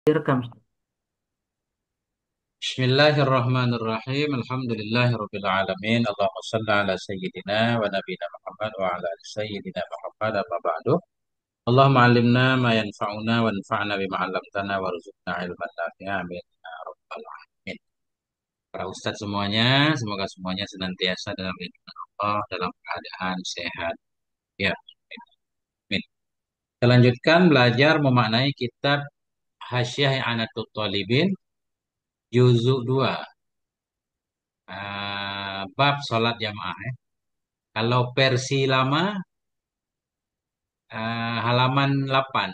Direkam. Bismillahirrahmanirrahim. Alhamdulillahirabbil alamin. Allahumma shalli ala sayyidina wa nabiyina Muhammad wa ala ali sayyidina Muhammad amma ba'du. Allahumma 'allimna ma yanfa'una wanfa'na bima 'allamtana warzuqna ilman nafi'a. Amin ya rabbal alamin. Para ustadz semuanya, semoga semuanya senantiasa dalam lindungan Allah dalam keadaan sehat. Ya, amin. Kita lanjutkan belajar memaknai kitab Hasyiah I'anatul Talibin juzuk 2. Bab salat jamaah. Kalau versi lama halaman 8,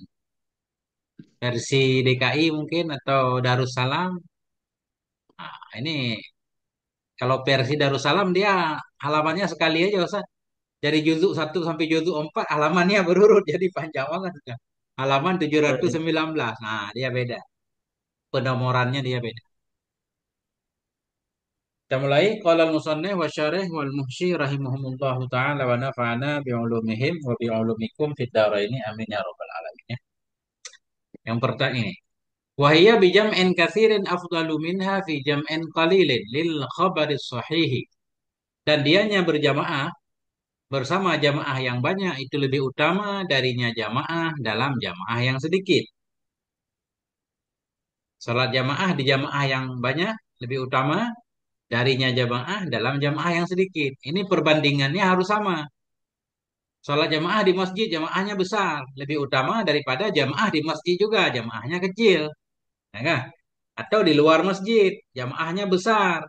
versi DKI mungkin atau Darussalam. Nah, ini kalau versi Darussalam dia halamannya sekali aja Ustaz. Dari juzuk 1 sampai juzuk 4 halamannya berurut jadi panjang banget Ustaz. Halaman Oh, iya. 719. Nah, dia beda. Penomorannya dia beda. Kita mulai qala al-musannif wa syarih wal muhsyi rahimahumullahu taala wa nafa'ana bi ulumihim wa bi ulumikum fid dharaini amin ya rabbal alamin. Yang pertama ini wahia bijam'in katsirin afdalu minha fi jam'in qalilin lil khabaris sahihi. Dan dianya berjamaah bersama jamaah yang banyak itu lebih utama darinya jamaah dalam jamaah yang sedikit. Salat jamaah di jamaah yang banyak lebih utama darinya jamaah dalam jamaah yang sedikit. Ini perbandingannya harus sama. Salat jamaah di masjid jamaahnya besar, lebih utama daripada jamaah di masjid juga jamaahnya kecil. Ya kan? Atau di luar masjid, jamaahnya besar.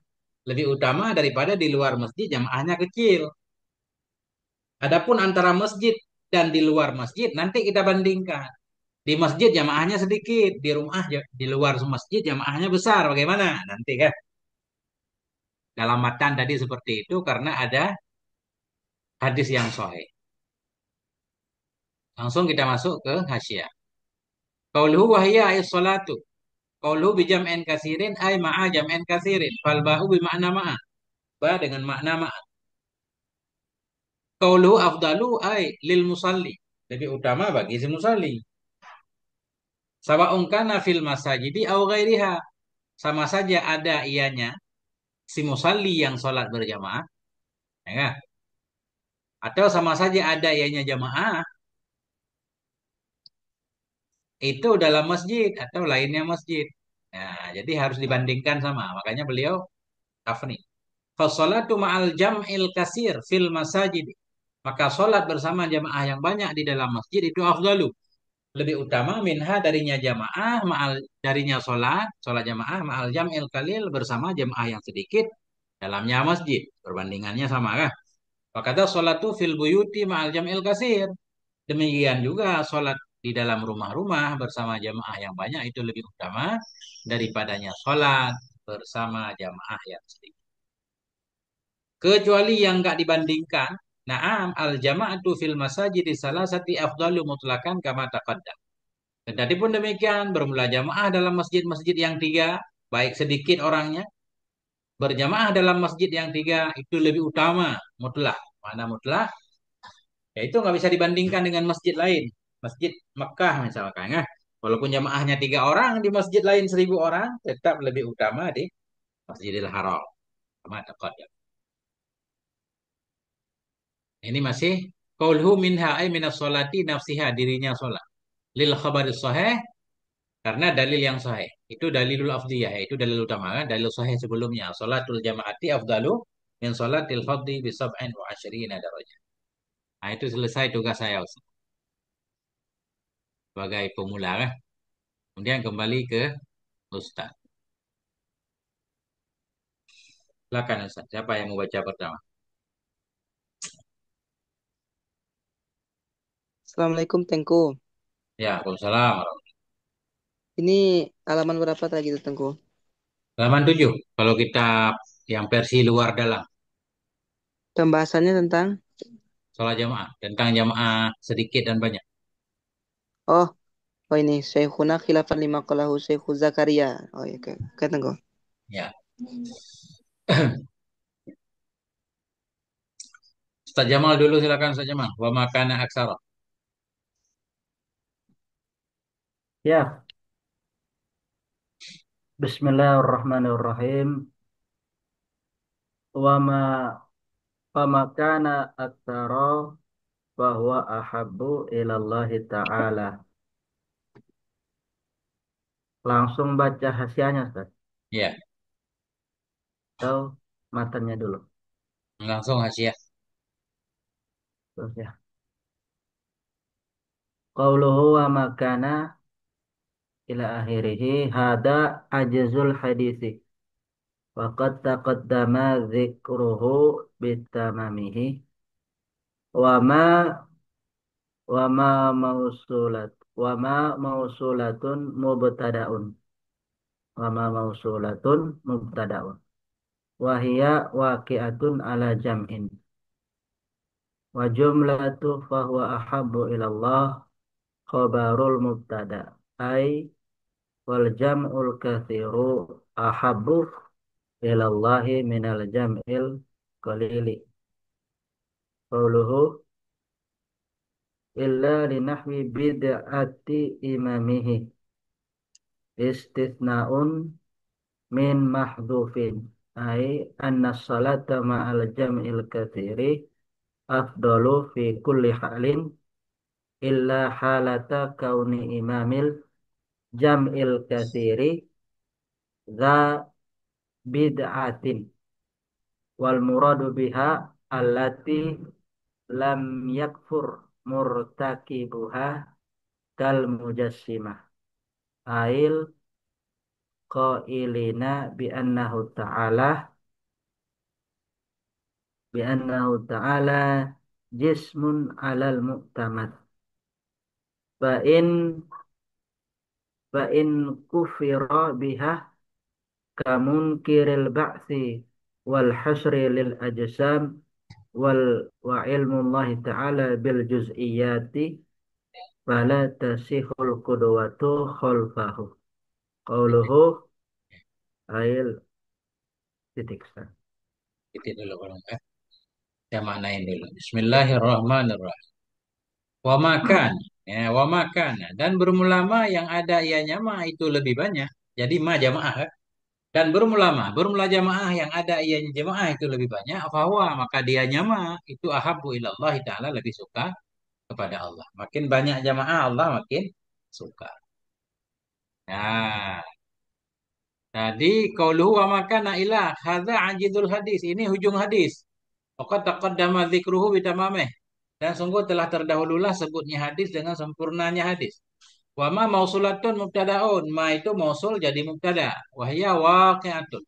Lebih utama daripada di luar masjid, jamaahnya kecil. Adapun antara masjid dan di luar masjid, nanti kita bandingkan. Di masjid jamaahnya sedikit, di rumah di luar masjid jamaahnya besar. Bagaimana? Nanti kan. Dalam matan tadi seperti itu karena ada hadis yang sahih. Langsung kita masuk ke hasyiah. Qauluhu wahiyya ayat salatu. Qauluhu bijam'in kasirin ay ma'a jam'in kasirin. Fal ba'u bima'na ma'a. Ba dengan makna ma'a. Qauluhu afdalu ay lil musalli. Lebih utama bagi si musalli. Sawa'un kana fil masajidi aw ghairiha. Sama saja ada ianya si musalli yang sholat berjamaah, ya kan? Atau sama saja ada ianya jamaah itu dalam masjid atau lainnya masjid. Nah, jadi harus dibandingkan sama. Makanya beliau tafni. Fasolatu ma'al jam'il kasir fil masajid. Maka sholat bersama jamaah yang banyak di dalam masjid itu afdalu. Lebih utama minha darinya jamaah ma'al darinya sholat jamaah ma'al jam'il kalil bersama jamaah yang sedikit dalamnya masjid. Perbandingannya sama kan? Kata sholatu fil buyuti ma'al jam'il kasir. Demikian juga sholat di dalam rumah-rumah bersama jamaah yang banyak itu lebih utama daripadanya sholat bersama jamaah yang sedikit. Kecuali yang enggak dibandingkan, na'am al jama'atu fil masajid salasati afdalu mutlakan kama taqaddam. Kendati pun demikian, bermula jamaah dalam masjid-masjid yang tiga, baik sedikit orangnya, berjamaah dalam masjid yang tiga itu lebih utama, mutlak. Mana mutlak? Ya itu nggak bisa dibandingkan dengan masjid lain. Masjid Mekah misalkan, ya. Walaupun jamaahnya 3 orang, di masjid lain 1.000 orang, tetap lebih utama di Masjidil Haram. Sama taqaddam. Ini masih qaulhu minha ay minas sholati nafsiha dirinya sholat. Lil khabaris sahih karena dalil yang sahih. Itu dalilul afdiyah, itu dalil utama kan? Dalil sahih sebelumnya. Sholatul jamaati afdalu min sholatil fardhi bi sab'in wa asyrina darajah. Nah, itu selesai tugas saya Ustaz. Sebagai pemula kan. Kemudian kembali ke Ustaz. Silakan Ustaz. Siapa yang mau baca pertama? Assalamualaikum Tengku. Ya, Waalaikumsalam. Ini halaman berapa tadi itu Tengku? Halaman 7. Kalau kita yang versi luar dalam. Pembahasannya tentang Sholat jamaah. Tentang jamaah sedikit dan banyak. oh oh ini Syekhuna khilafan lima qalahu Syekhu Zakaria. Oh iya, oke. Oke Tengku. Ya. Ustaz Jamal dulu silakan Ustaz Jamal. Wa makana aksara. Ya, Bismillahirrahmanirrahim. Wa ma pamakana aktsara bahwa ahabbu ilallahi ta'ala. Langsung baca hasiahnya, Ustaz. Ya, Atau matanya dulu. langsung Asia. Terus ya. Qauluhu wa makana ila akhirih hada ajzul hadisi. Waqad taqaddama dzikruhu bitamamihi. Wa ma wa ma mausulatun mubtada'un. Wa ma mausulatun mubtada'un. Wahia waqi'atun ala jam'in. Wa jumlatu fahuwa ahabbu ilallah khabarul mubtada. Ay wal jam'ul kathiru ahabbu ilallahi minal jam'il qalili. Qauluhu illa linahwi bid'ati imamihi. Istithna'un min mahdhufin. Ay anna salata ma'al jam'il kathiri afdalu fi kulli halin illa halata kauni imamil jam'il katsiri za bid'atin wal muradu biha allati lam yakfur murtakibuha kal mujassimah ail qailina bi annahu ta'ala jismun alal mu'tamad fa in kufira biha kamunkiril ba'si wal hasri lil ajsam wal wa ilmullahi ta'ala bil juz'iyati fala tasihul qudwatu khalfahu qauluhu ail titik. Itu dulu kalau saya maknain dulu. Bismillahirrahmanirrahim. Wa makan, ya, wa makan. Dan bermulama yang ada ianya ma itu lebih banyak. Jadi ma jamaah kan? Dan bermula jamaah yang ada ianya jamaah itu lebih banyak. Bahwa maka dia ma itu ahabbu ilallah taala lebih suka kepada Allah. Makin banyak jamaah Allah makin suka. Nah, tadi qauluhu wa makana ilah hadza ajizul hadis. Ini hujung hadis. Faqad taqaddama dzikruhu bitamamih. Dan sungguh telah terdahululah sebutnya hadis dengan sempurnanya hadis. Wa ma mausulatun mubtadaun. Ma itu mausul jadi mubtada. Wahya waqi'atun.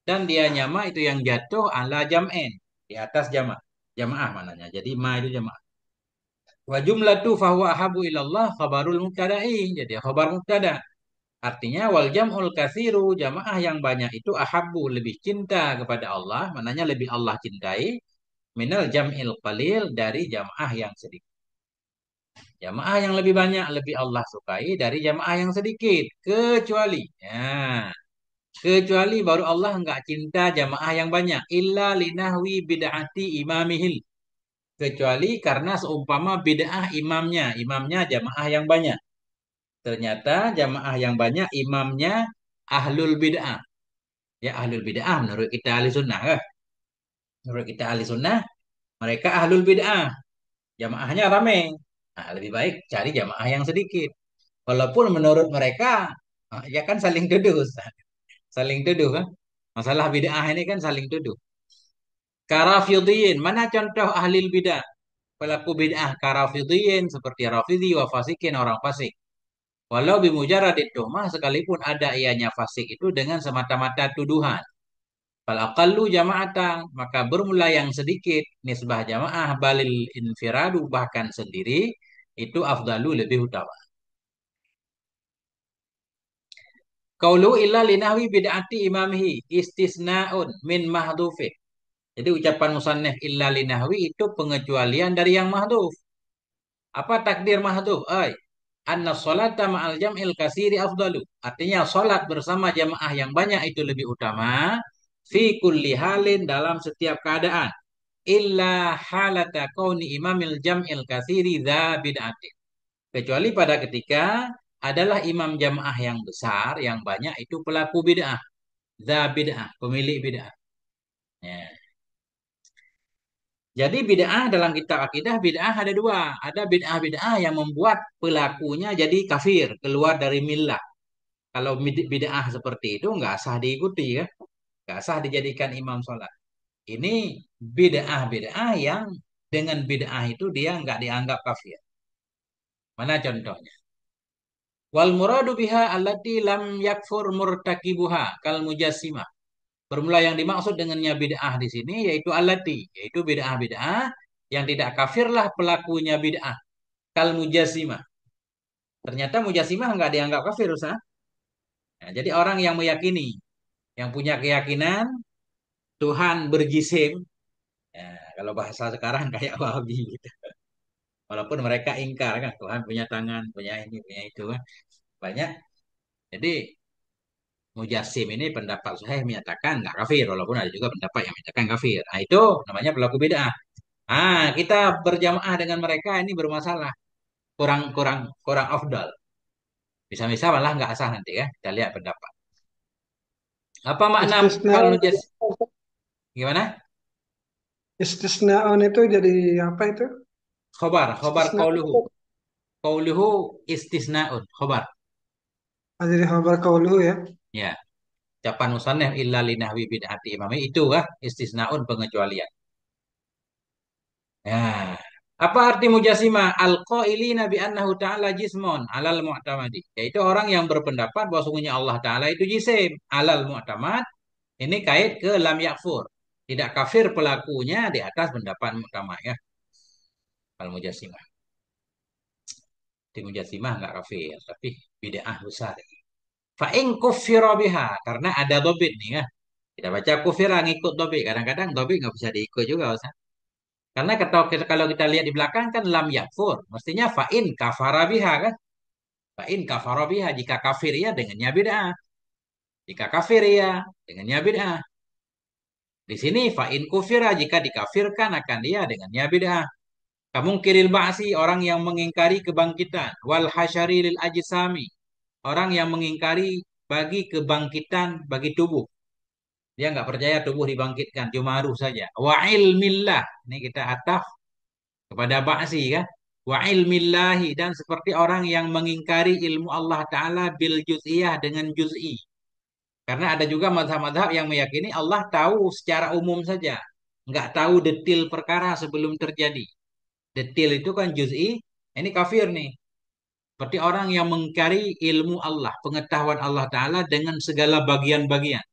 Dan dia nyama itu yang jatuh ala jam'in. Di atas jama. Jamaah mananya. Jadi ma itu jamaah. Wa jumlatu fahuwa ahabu ilallah khabarul mubtada'i. Jadi khabar mubtada. Artinya wal jam'ul katsiru jamaah yang banyak itu ahabbu lebih cinta kepada Allah, mananya lebih Allah cintai minal jam'il qalil dari jamaah yang sedikit. Jamaah yang lebih banyak lebih Allah sukai dari jamaah yang sedikit. Kecuali, ya, kecuali baru Allah enggak cinta jamaah yang banyak. Illa linahwi bid'ati imamihil. Kecuali karena seumpama bid'ah imamnya. Imamnya jamaah yang banyak. Ternyata jamaah yang banyak imamnya ahlul bid'ah. Ya ahlul bid'ah menurut kita ahli sunnah. Menurut kita ahli sunnah, mereka ahlul bid'ah. Jamaahnya ramai. Nah, lebih baik cari jamaah yang sedikit. Walaupun menurut mereka, ya kan saling tuduh, Ustaz. Saling tuduh kan. Masalah bid'ah ini kan saling tuduh. Karafidin, mana contoh ahli bid'ah? Pelaku bid'ah karafidin seperti rafidhi wa fasikin orang fasik. Walau bimujaradid tuhmah sekalipun ada ianya fasik itu dengan semata-mata tuduhan. Fal aqallu jama'atan, maka bermula yang sedikit nisbah jamaah balil infiradu bahkan sendiri itu afdalu lebih utama. Qaulu illa linahwi bid'ati imamihi istisnaun min mahdhufi. Jadi ucapan musannif illa linahwi itu pengecualian dari yang mahdhuf. Apa takdir mahdhuf? Anna sholata ma'al jam'il kasiri afdalu. Artinya sholat bersama jamaah yang banyak itu lebih utama. Fi kulli halin dalam setiap keadaan. Illa halata kauni imamil jam'il kasiri dha bid'atin. Kecuali pada ketika adalah imam jamaah yang besar, yang banyak itu pelaku bid'ah, bid'ah, pemilik bid'ah. Ya. Jadi bid'ah dalam kitab akidah bid'ah ada dua. Ada bid'ah-bid'ah yang membuat pelakunya jadi kafir, keluar dari millah. Kalau bid'ah seperti itu nggak sah diikuti ya, nggak sah dijadikan imam sholat. Ini bid'ah-bid'ah yang dengan bid'ah itu dia nggak dianggap kafir. Mana contohnya? Wal muradu biha allati lam yakfur murtakibuha kal mujassimah. Bermula yang dimaksud dengannya bid'ah di sini yaitu allati, yaitu bid'ah-bid'ah yang tidak kafirlah pelakunya bid'ah kal mujassimah. Ternyata mujassimah nggak dianggap kafir, Ustaz. Nah, jadi orang yang meyakini, yang punya keyakinan Tuhan berjisim, ya, kalau bahasa sekarang kayak Wahabi gitu. Walaupun mereka ingkar kan Tuhan punya tangan, punya ini, punya itu kan. Banyak. Jadi Mujassim ini pendapat saya menyatakan nggak kafir, walaupun ada juga pendapat yang menyatakan kafir. Nah itu namanya pelaku bid'ah. Ah kita berjamaah dengan mereka ini bermasalah, kurang kurang kurang afdal. Bisa-bisa malah nggak sah nanti ya. Kita lihat pendapat. Apa makna Istisna, kalau mujas? Gimana? istisnaon itu jadi apa itu? Khobar, khobar Istisna qauluhu. Qauluhu istisnaun, khobar. jadi khabar qauluhu ya. Ya, ucapan musannaf illa linahwi bid'ati imami itu kah istisnaun pengecualian. Ya. Apa arti mujasimah? Al-qailina bi annahu ta'ala jismun alal mu'tamadi. Yaitu orang yang berpendapat bahwa sungguhnya Allah Ta'ala itu jisim. Alal mu'tamad. Ini kait ke lam yakfur. Tidak kafir pelakunya di atas pendapat mu'tamad ya. Al-mujasimah. Di mujasimah enggak kafir. Tapi bid'ah besar. Fa'in kuffira biha. Karena ada dobit nih ya. Kita baca kufira ngikut dobit. Kadang-kadang dobit nggak bisa diikut juga Ustaz. Karena kalau kita lihat di belakang kan lam yakfur. Mestinya fa'in kafara biha kan. Fa'in kafara biha. Jika kafir ya dengannya bid'ah. Jika kafir ya dengannya bid'ah. Di sini fa'in kufira. Jika dikafirkan akan dia dengannya bid'ah. Kamu kiril ba'si. Orang yang mengingkari kebangkitan. Wal hasyari lil ajisami. Orang yang mengingkari bagi kebangkitan bagi tubuh. Dia nggak percaya tubuh dibangkitkan. Cuma ruh saja. Wa ilmillah. Ini kita ataf kepada ba'si kan. Wa ilmillahi dan seperti orang yang mengingkari ilmu Allah Ta'ala bil juz'iyah dengan juz'i. Karena ada juga mazhab-mazhab yang meyakini Allah tahu secara umum saja. Nggak tahu detil perkara sebelum terjadi. Detil itu kan juz'i. Ini kafir nih. Seperti orang yang mengingkari ilmu Allah, pengetahuan Allah Ta'ala dengan segala bagian-bagian.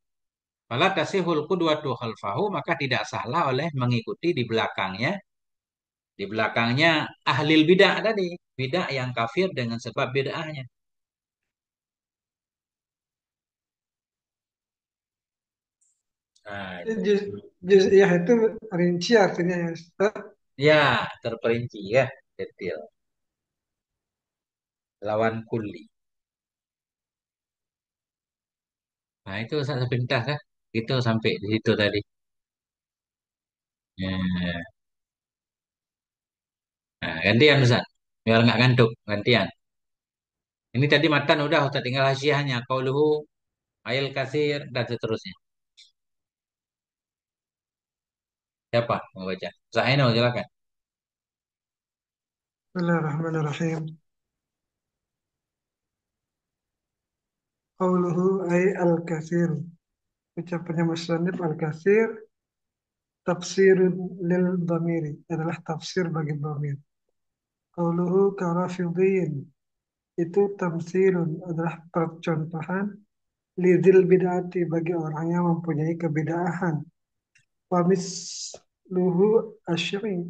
Fala tasihul qudwatu khalfahu, maka tidak salah oleh mengikuti di belakangnya ahlil bidah tadi, bidah yang kafir dengan sebab bid'ahnya. Nah, itu. Juz'iyah itu rinci artinya ya. Ustaz. Ya, terperinci ya, detail. Lawan kulli. Nah, itu saya sepintas ya. Itu sampai di situ tadi. Ya. Nah, gantian Ustaz. Biar nggak ngantuk, gantian. Ini tadi matan udah, Ustaz tinggal hasiahnya. Qauluhu ail kasir dan seterusnya. Siapa mau baca? Zaino silakan. Bismillahirrahmanirrahim. Qauluhu ay al-katsir. Ucapannya musannif al-katsir tafsirun lil dhamiri adalah tafsir bagi dhamir. Qauluhu karafidin itu tamsilun adalah percontohan lidil bid'ati bagi orang yang mempunyai kebid'ahan. Wa misluhu asyri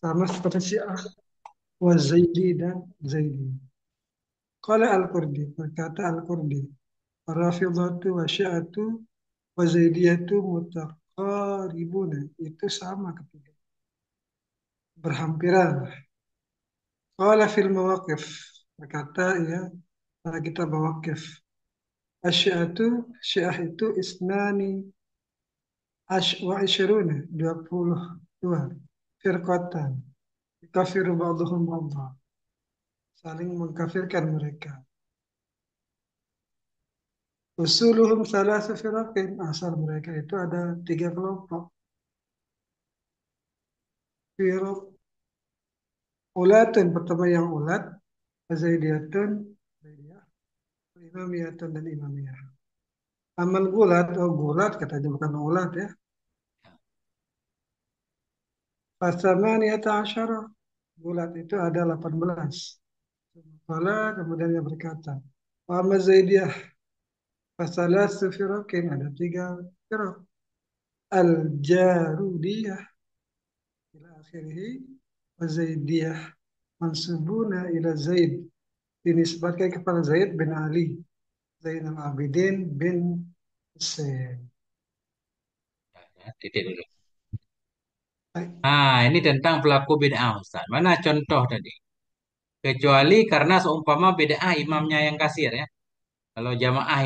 sama seperti Syiah wa Zaidi dan Zaidi. Qala Al-Qurdi berkata Al-Qurdi Rafidhatu wa Syi'atu wa Zaidiyatu mutaqaribuna itu sama ketiga berhampiran. Qala fil mawaqif berkata ya pada kita mawaqif Asyiatu Syiah itu isnani wa isyiruna 22 firqatan kafiru ba'duhum ba'dha saling mengkafirkan mereka Usuluhum salasu firaqin. Asal mereka itu ada tiga kelompok. Firaq ulatun, pertama yang ulat, Zaidiyatun, Zaidiyah, Imamiyatun dan Imamiyah. Amal gulat, oh gulat katanya bukan ulat ya. Fasamaniyata asyara. Gulat itu ada 18. Fala, kemudian dia berkata, wa amma Zaidiyah, fasalasu firaqin, ada tiga firaq. Al-Jarudiyah ila akhirih, wa Zaidiyah mansubuna ila Zaid, dinisbatkan kepada Zaid bin Ali, Zainal Abidin bin Hussein. Ya, titik dulu. Baik. Ini tentang pelaku bid'ah, Ustaz. Mana contoh tadi? Kecuali karena seumpama bid'ah imamnya yang kasir ya. Kalau jamaah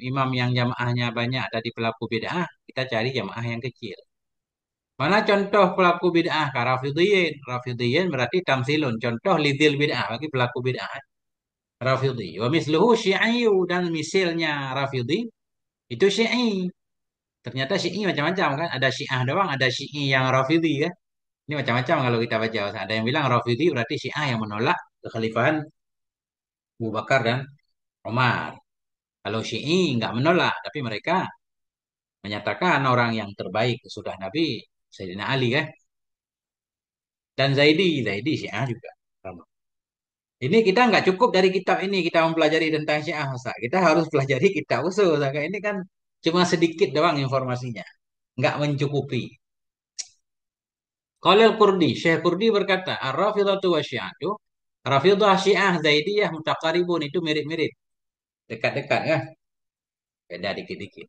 imam yang jamaahnya banyak tadi pelaku bid'ah, kita cari jamaah yang kecil. Mana contoh pelaku bid'ah? Rafidhiyin. Rafidhiyin berarti tamsilun. Contoh lidil bid'ah bagi pelaku bid'ah. Rafidhi. Wa misluhu syi'iyyu, dan misilnya Rafidhi itu syi'i. Ternyata syi'i macam-macam kan. Ada syiah doang, ada syi'i yang Rafidhi kan. Ini macam-macam kalau kita baca. Ada yang bilang Rafidhi berarti syiah yang menolak kekhalifahan Abu Bakar dan Umar. Kalau syi'i nggak menolak, tapi mereka menyatakan orang yang terbaik sudah Nabi Sayyidina Ali kan. Dan Zaidi Syiah juga. Ini kita nggak cukup dari kitab ini kita mempelajari tentang Syiah, Ustaz. Kita harus pelajari kitab usul. Ustaz. Ini kan cuma sedikit doang informasinya, nggak mencukupi. Qalil Kurdi, Syekh Kurdi berkata, Ar-Rafidhatu wa Syi'atu, Rafidhah Syiah Zaidiyah mutaqaribun, itu mirip-mirip, dekat-dekat ya, beda dikit-dikit.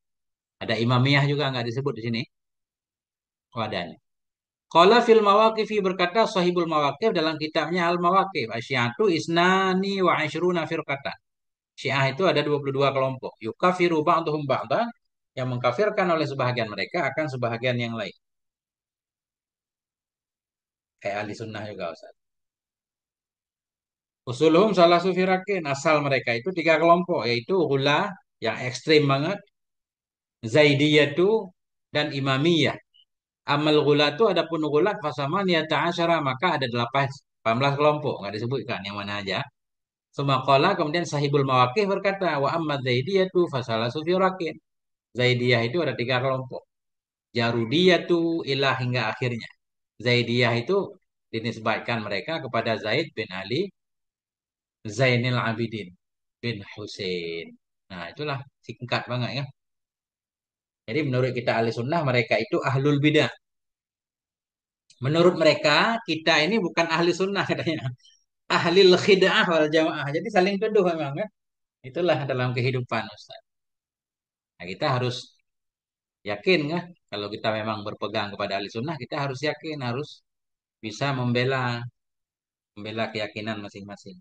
Ada Imamiyah juga nggak disebut di sini. Oh, ada nih. Qala fil mawaqifi, berkata Sahibul Mawaqif dalam kitabnya Al Mawaqif, Asyiatu isnani wa asyruna firqatan. Syiah itu ada 22 kelompok. Yukafiru ba'duhum ba'dan, yang mengkafirkan oleh sebahagian mereka akan sebahagian yang lain. Kayak ahli sunnah juga Ustaz. Usuluhum salah sufirakin, asal mereka itu tiga kelompok, yaitu Ghula yang ekstrim banget, Zaidiyatu dan Imamiyah. Amal Ghulatu, adapun Ghulat fasaman ya ta'asyara, maka ada 18 kelompok, nggak disebutkan yang mana aja. Sumaqala, kemudian Sahibul Mawaqif berkata, wa amma Zaidiyatu fasalah sufirakin. Zaidiyah itu ada tiga kelompok. Jarudiyah itu ilah hingga akhirnya. Zaidiyah itu dinisbatkan mereka kepada Zaid bin Ali Zainil Abidin bin Hussein. Nah, itulah singkat banget ya. Jadi menurut kita ahli sunnah mereka itu ahlul bidah. Menurut mereka kita ini bukan ahli sunnah katanya. Ahli khid'ah wal jamaah. Jadi saling tuduh memang kan. Itulah dalam kehidupan Ustaz. Nah, kita harus yakin ya. Kalau kita memang berpegang kepada ahli sunnah, kita harus yakin, harus bisa membela keyakinan masing-masing.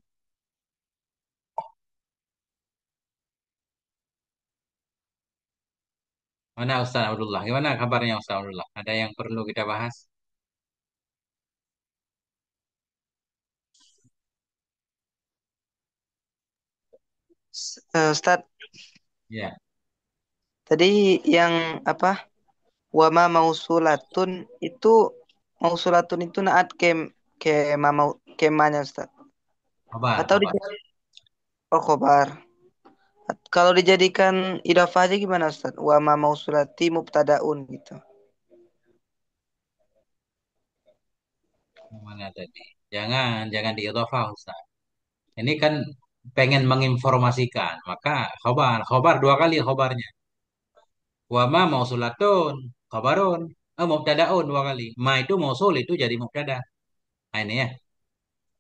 Mana Ustaz Abdullah? Gimana kabarnya Ustaz Abdullah? Ada yang perlu kita bahas? Ustadz, Ya, tadi yang apa? Wama mausulatun itu mausulatun itu naat ke mau kemanya Ustadz. kabar, Atau kabar. oh khobar. Kalau dijadikan idafah aja gimana Ustadz? Wama mausulati mubtadaun gitu. Mana tadi? Jangan diidhafah Ustaz. Ini kan pengen menginformasikan, maka khobar dua kali khobarnya. Wa ma mausulatun, khobarun, mubtadaun dua kali. Ma itu mausul itu jadi mubtada. Nah, ini ya.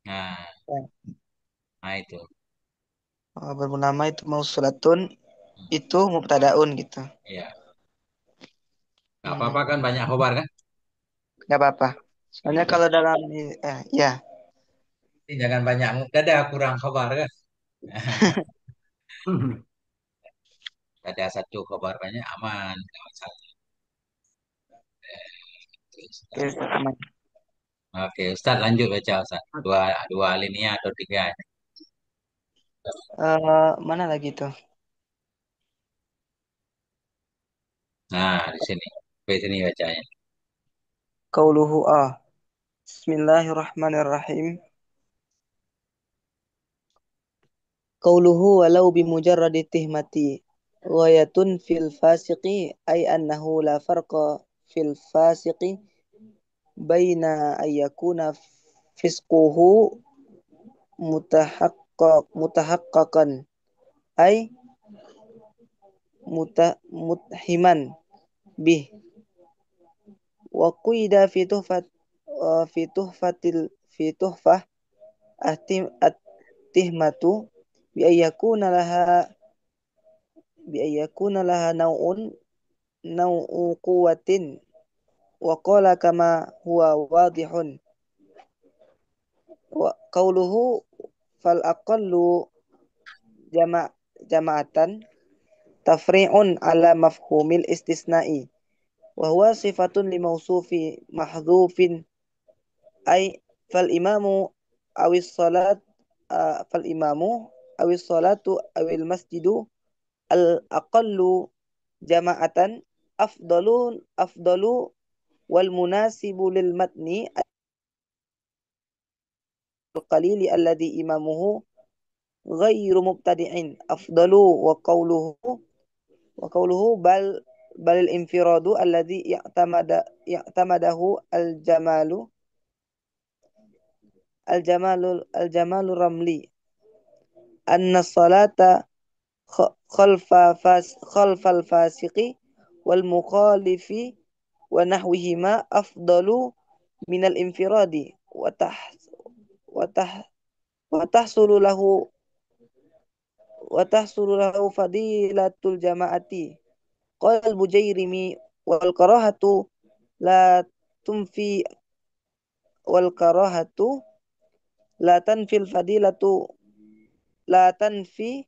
Nah, Ya. nah itu. Oh, bernama itu mausulatun itu mubtadaun gitu. Ya, nggak Hmm, apa-apa kan banyak khobar kan? nggak apa-apa. Soalnya Iya. kalau dalam ya. Ini jangan banyak mubtada kurang khobar kan? Ada satu khobar banyak aman, nggak masalah. Oke, Ustadz, aman. Oke, Ustaz lanjut baca Ustaz. Dua alinea atau tiga. Mana lagi tuh? Nah, di sini. Di sini bacanya. Qauluhu Bismillahirrahmanirrahim. Qauluhu walau bimujarradi tihmati ghayatun fil fasiqi ay annahu la farqa fil fasiqi baina ayyakuna fisquhu mutahaqqaqan ay muthiman bih wa qida fi tuhfatil fi tuhfah at-tihmatu bi ayyakuna laha naw'u quwwatin wa qala kama huwa wadihun wa qawluhu fal aqallu jama' jama'atan tafri'un ala mafhumil istisna'i wa huwa sifatun li mausufi mahdhufin ay fal imamu awis salat fal imamu awis salatu awil masjidu al aqallu jama'atan afdalu wal munasibu lil matni al qalili alladhi imamuhu ghairu mubtadi'in afdalu wa qawluhu balil infiradu alladhi ya'tamadahu al jamalu ramli anna salata khalfal fasiqi wal mukhalifi wa nahwihima afdalu minal infiradi wa tah wa tahsulu lahu fadilatul jama'ati qala al-bujairimi wal karahatu la tumfi wal karahatu la tanfil fadilatu la tanfi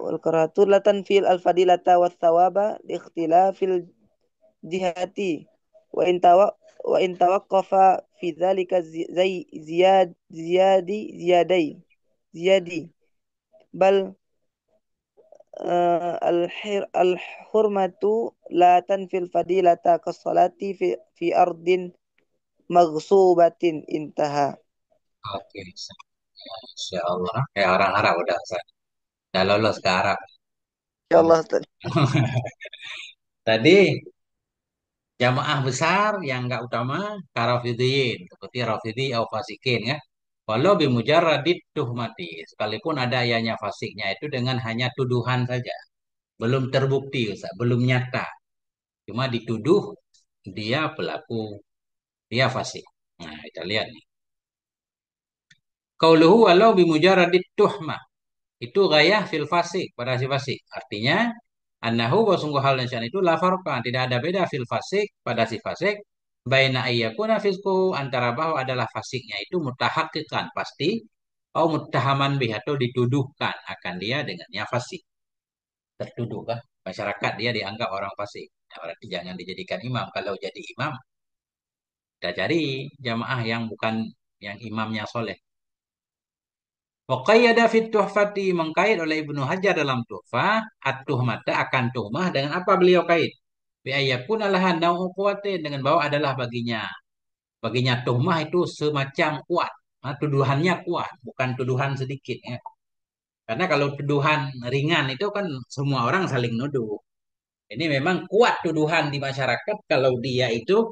wal karahatu la tanfil al fadilata was thawaba li ikhtilafil jihati wa in tawa wa in tawaqqafa fi dhalika ziyadi bal al hurmatu la tanfil fadilata kas salati fi ardin maghsubatin intaha. Oke. Insya Allah. Kayak orang Arab udah. Udah lolos ke Arab. Ya Allah. Tadi jamaah besar yang nggak utama karafidin seperti rafidi atau fasikin ya. Walau bimujarradid tuhmati sekalipun ada ayahnya fasiknya itu dengan hanya tuduhan saja, belum terbukti Ustaz, belum nyata. Cuma dituduh dia pelaku, dia fasik. Nah, kita lihat nih. Qauluhu walau bimujarradid tuhmah itu gayah fil fasik pada si fasik. Artinya annahu wa sungguh hal yang itu la farqa, tidak ada beda fil fasik pada si fasik baina ayyakuna fisku antara bahwa adalah fasiknya itu mutahakkikan pasti atau muttahaman bih atau dituduhkan akan dia dengannya fasik. Tertuduh kah? Masyarakat dia dianggap orang fasik. Nah, berarti jangan dijadikan imam. Kalau jadi imam, kita cari jamaah yang bukan yang imamnya soleh. Waqayyada fit tuhfati mengkait oleh Ibnu Hajar dalam tuhfah at-tuhmata akan tuhmah dengan apa beliau kait? Bi ayyakuna laha nau'u quwatin dengan bahwa adalah baginya tuhmah itu semacam kuat. Nah, tuduhannya kuat, bukan tuduhan sedikit ya. Karena kalau tuduhan ringan itu kan semua orang saling nuduh. Ini memang kuat tuduhan di masyarakat kalau dia itu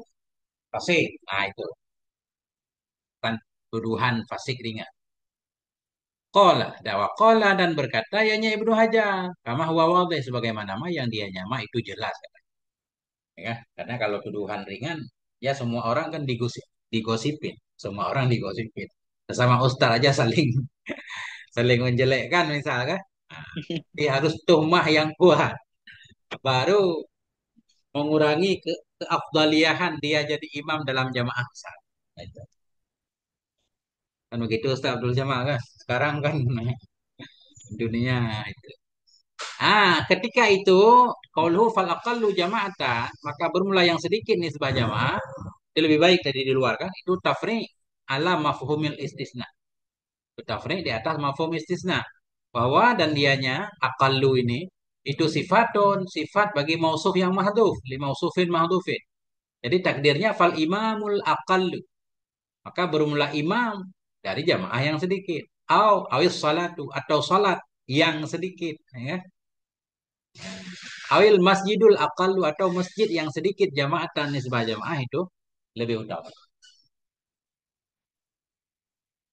fasik. Nah, itu kan tuduhan fasik ringan. Qala dan berkata yanya Ibnu Hajar, kama huwa wadih sebagaimana nama yang dia nyama itu jelas ya. Karena kalau tuduhan ringan ya semua orang kan digosipin, semua orang digosipin. Sesama ustaz aja saling saling menjelekkan misalkan. Nah, dia harus tuhmah yang kuat baru mengurangi keafdaliahan dia jadi imam dalam jamaah besar. Nah, itu. Kan begitu Ustaz Abdul Jamal kan. Sekarang kan dunia itu. Ketika itu qauluhu fal aqallu jama'atan, maka bermula yang sedikit nisbah jamaah, itu lebih baik dari di luar kan. Itu tafri ala mafhumil istisna. Itu tafri di atas mafhum istisna. Bahwa dan dianya aqallu ini Itu sifatun, sifat bagi mausuf yang mahdhuf, li mausufin mahdhufin. Jadi takdirnya fal imamul aqallu. Maka bermula imam dari jamaah yang sedikit. Awis salatu atau salat yang sedikit. Ya. Awil masjidul aqallu atau masjid yang sedikit jamaatan nisbah jamaah itu lebih utama.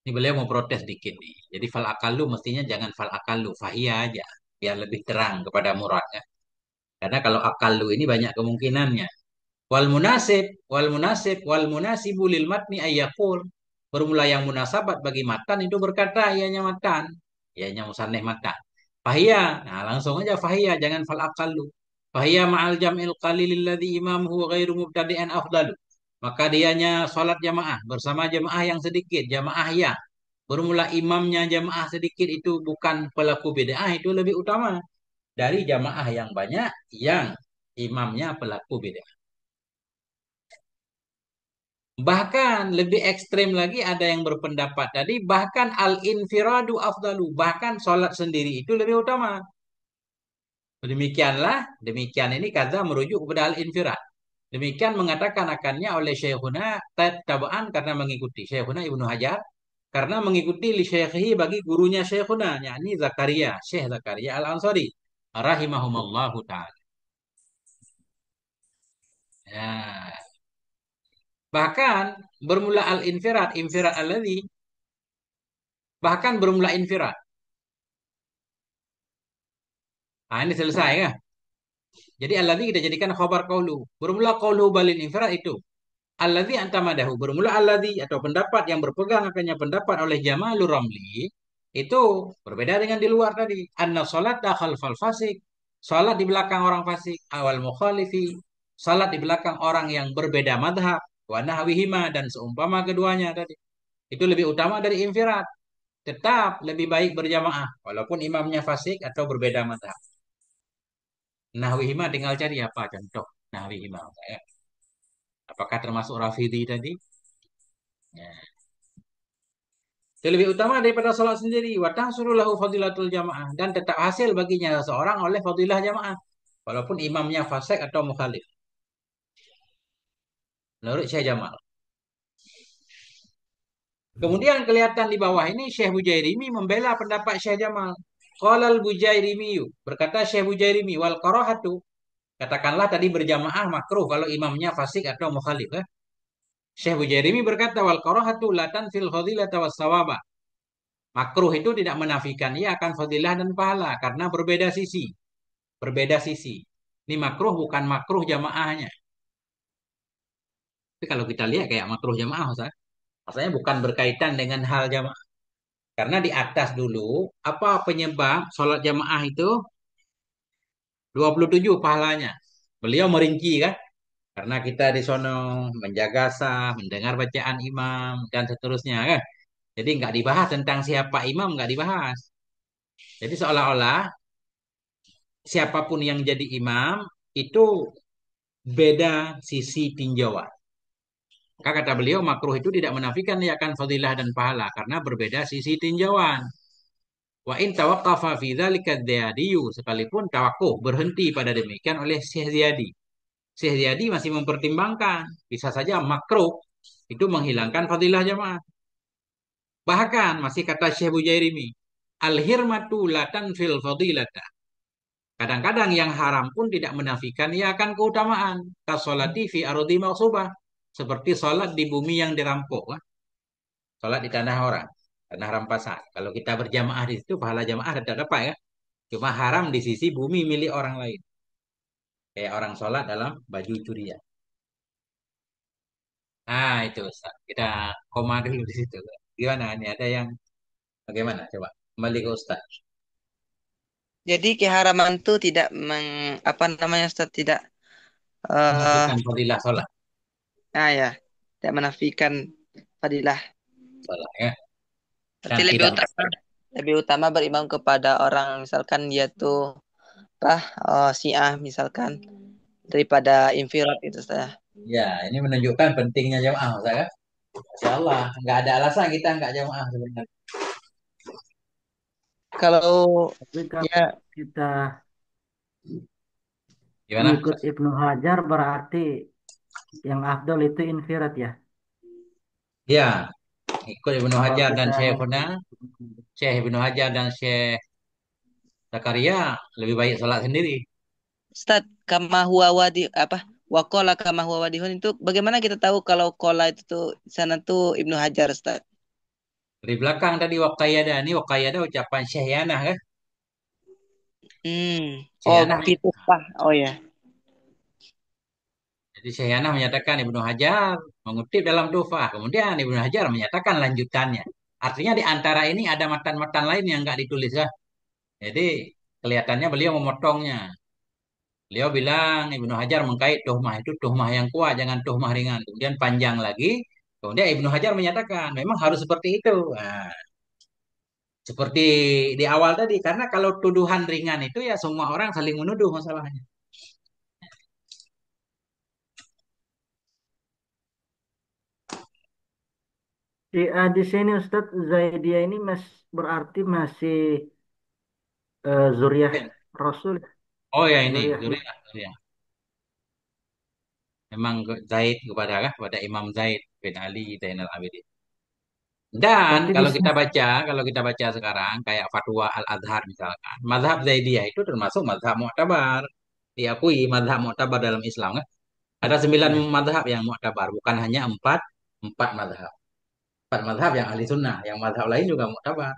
Ini beliau mau protes dikit nih. Jadi fal aqallu mestinya jangan fal aqallu, fahiyya aja. Biar lebih terang kepada muradnya. Karena kalau aqallu ini banyak kemungkinannya. Wal munasibu lil matni ayyaqul. Bermula yang munasabat bagi matan itu berkata ianya matan, ianya musanneh matan. Fahiyya, nah langsung aja fahiyya, jangan fal aqallu. Fahiyya ma'al jam'il qalilil ladzi imamuhu ghairu mubtadi'an afdalu. Maka dianya salat jamaah bersama jamaah yang sedikit, jamaah yang bermula imamnya jamaah sedikit itu bukan pelaku bid'ah itu lebih utama dari jamaah yang banyak yang imamnya pelaku bid'ah. Bahkan lebih ekstrim lagi ada yang berpendapat tadi bahkan al-infiradu afdalu, bahkan sholat sendiri itu lebih utama. Demikian ini kata merujuk kepada al-infirad. Demikian mengatakan akannya oleh Syekhuna tabaan karena mengikuti Syekhuna Ibnu Hajar karena mengikuti li syekhihi bagi gurunya Syekhuna yakni Zakaria, Syekh Zakaria Al-Ansari rahimahumallahu taala. Ya. Bahkan bermula al-infirad, infirad alladzi bahkan bermula infirad. Nah, ini selesai ya. Jadi alladzi kita jadikan khabar qaulu. Bermula qaulu balil infirad itu. Alladzi antamadahu. Bermula alladzi atau pendapat yang berpegang akannya pendapat oleh Jamalur Ramli itu berbeda dengan di luar tadi. Anna salata khalfal fasik. Salat di belakang orang fasik. Awal mukhalifi. Salat di belakang orang yang berbeda madhab. Wa nahwihima dan seumpama keduanya tadi. Itu lebih utama dari infirad. Tetap lebih baik berjamaah. Walaupun imamnya fasik atau berbeda madhab. Nahwihima tinggal cari apa contoh nahwihima. Ya. Apakah termasuk Rafidhi tadi? Ya. Itu lebih utama daripada sholat sendiri. Wa tahsululahu fadilatul jamaah. Dan tetap hasil baginya seorang oleh fadilah jamaah. Walaupun imamnya fasik atau mukhalif. Menurut Syekh Jamal. Kemudian kelihatan di bawah ini Syekh Bujairimi membela pendapat Syekh Jamal. Qalal Bujairimi. Berkata Syekh Bujairimi. Wal qarahatu. Katakanlah tadi berjamaah makruh kalau imamnya fasik atau mukhalif. Syekh Bujairimi berkata wal qarahatu latan fil fadilata was sawaba. Makruh itu tidak menafikan ia akan fadilah dan pahala karena berbeda sisi. Berbeda sisi. Ini makruh bukan makruh jamaahnya. Tapi kalau kita lihat kayak makruh jamaah, Ustaz. Maksudnya bukan berkaitan dengan hal jamaah. Karena di atas dulu, apa penyebab sholat jamaah itu 27 pahalanya. Beliau merinci kan. Karena kita di sono menjaga sah, mendengar bacaan imam, dan seterusnya kan. Jadi nggak dibahas tentang siapa imam, nggak dibahas. Jadi seolah-olah siapapun yang jadi imam itu beda sisi tinjauan. Maka kata beliau makruh itu tidak menafikan dia akan fadilah dan pahala karena berbeda sisi tinjauan. Wa in tawaqqafa fi dzalika dziyadiyu sekalipun tawakuf berhenti pada demikian oleh Syekh Ziyadi. Syekh Ziyadi masih mempertimbangkan bisa saja makruh itu menghilangkan fadilah jamaah. Bahkan masih kata Syekh Bujairimi, al-hirmatu latan fil fadilata. Kadang-kadang yang haram pun tidak menafikan ia akan keutamaan. Kasolati fi ardi maksubah. Seperti sholat di bumi yang dirampok. Kan? Sholat di tanah orang. Tanah rampasan. Kalau kita berjamaah di situ, pahala jamaah tidak dapat ya. Cuma haram di sisi bumi milik orang lain. Kayak orang sholat dalam baju curian. Nah itu Ustaz. Kita koma dulu di situ. Gimana? Ini ada yang bagaimana? Coba kembali ke Ustaz. Jadi keharaman itu tidak apa namanya Ustaz, tidak eh Menafikan fadilah sholat. ya, tidak menafikan fadilah. Sholat ya. Berarti Dan tidak lebih utama berimam kepada orang misalkan dia tuh apa Syiah misalkan daripada infirad itu saya. ya, ini menunjukkan pentingnya jamaah, Ustaz ya. Masya Allah, nggak ada alasan kita nggak jamaah sebenarnya. Kalau Tapi kalau ya kita Gimana? Ikut Ibnu Hajar berarti yang afdol itu infiraat ya. Ya, ikut Ibnu Kalau Hajar dan kita Syekhuna, Syekh Ibnu Hajar dan Syekh Zakaria lebih baik sholat sendiri. Ustaz, kama huwa wadi apa? Wakola kama huwa wadihun itu bagaimana kita tahu kalau kola itu tuh sana tuh Ibnu Hajar, Ustaz? Dari belakang tadi Waqayyada, ini Waqayyada ucapan Syekh Yanah kan? Hmm. Syekh Oh, Yanah, pitufah. Oh ya. jadi Syekh Yanah menyatakan Ibnu Hajar mengutip dalam Tufah. Kemudian Ibnu Hajar menyatakan lanjutannya. Artinya di antara ini ada matan-matan lain yang nggak ditulis ya. Jadi kelihatannya beliau memotongnya. Beliau bilang Ibnu Hajar mengkait tuhmah itu tuhmah yang kuat, jangan tuhmah ringan. Kemudian panjang lagi. Kemudian Ibnu Hajar menyatakan memang harus seperti itu. Nah, seperti di awal tadi, karena kalau tuduhan ringan itu ya semua orang saling menuduh masalahnya. di sini Ustadz Zaidiyah ini berarti masih zuriyah Rasul, Oh ya ini, zuriyah Nabi. Zuriyah, Zuriyah. Memang Zaid kepada Imam Zaid bin Ali Zainal Abidin. Dan Tapi di kalau kita baca sekarang kayak Fatwa Al Azhar misalkan, mazhab Zaidiyah itu termasuk mazhab mu'tabar. Diakui mazhab mu'tabar dalam Islam kan. Ada 9 ya. mazhab yang mu'tabar, bukan hanya empat mazhab. Empat mazhab yang ahli sunnah, yang mazhab lain juga mu'tabar.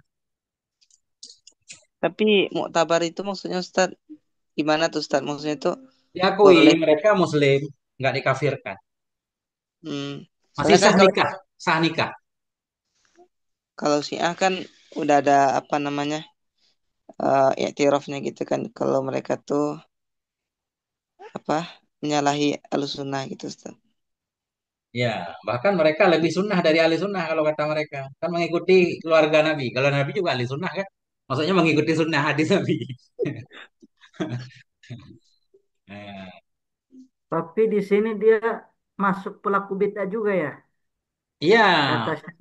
Tapi muktabar itu maksudnya Ustaz gimana tuh Ustaz? Maksudnya itu Diakui boleh. mereka Muslim, nggak dikafirkan. Hmm. Masih Soalnya kan kalau sah nikah. kalau Syiah kan udah ada apa namanya? Iktirafnya gitu kan kalau mereka tuh apa menyalahi Ahlussunnah gitu Ustaz. Ya, bahkan mereka lebih sunnah dari ahli sunnah kalau kata mereka. Kan mengikuti keluarga Nabi. Kalau Nabi juga ahli sunnah kan. Maksudnya mengikuti sunnah hadis Nabi. Nah, Tapi di sini dia masuk pelaku bid'ah juga ya, iya, kata Syekh.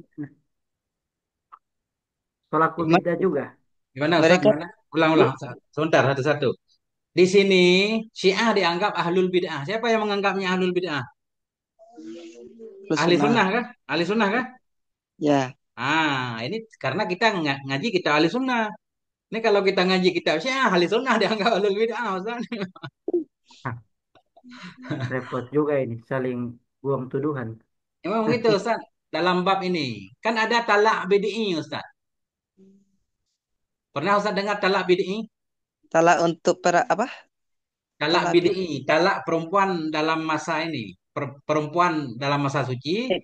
Pelaku Gimana? bid'ah juga. gimana Ustaz? Mereka Gimana? Ulang-ulang. Sebentar, satu-satu. Di sini Syiah dianggap ahlul bid'ah. Siapa yang menganggapnya ahlul bid'ah? Ahli Ahlussunnah. sunnah kah? Ahli sunnah kah? Ya, Ini karena kita ngaji kita ahli sunnah. Ini kalau kita ngaji kitab Syiah, ahli sunnah dianggap ahlul bid'ah, Ustaz. Hah, repot juga ini, saling buang tuduhan. Emang begitu Ustaz. Dalam bab ini kan ada talak bid'i Ustaz. Pernah Ustaz dengar talak bid'i? talak untuk apa? Talak Talak bid. bid'i, talak perempuan dalam masa ini. Perempuan dalam masa suci Eh,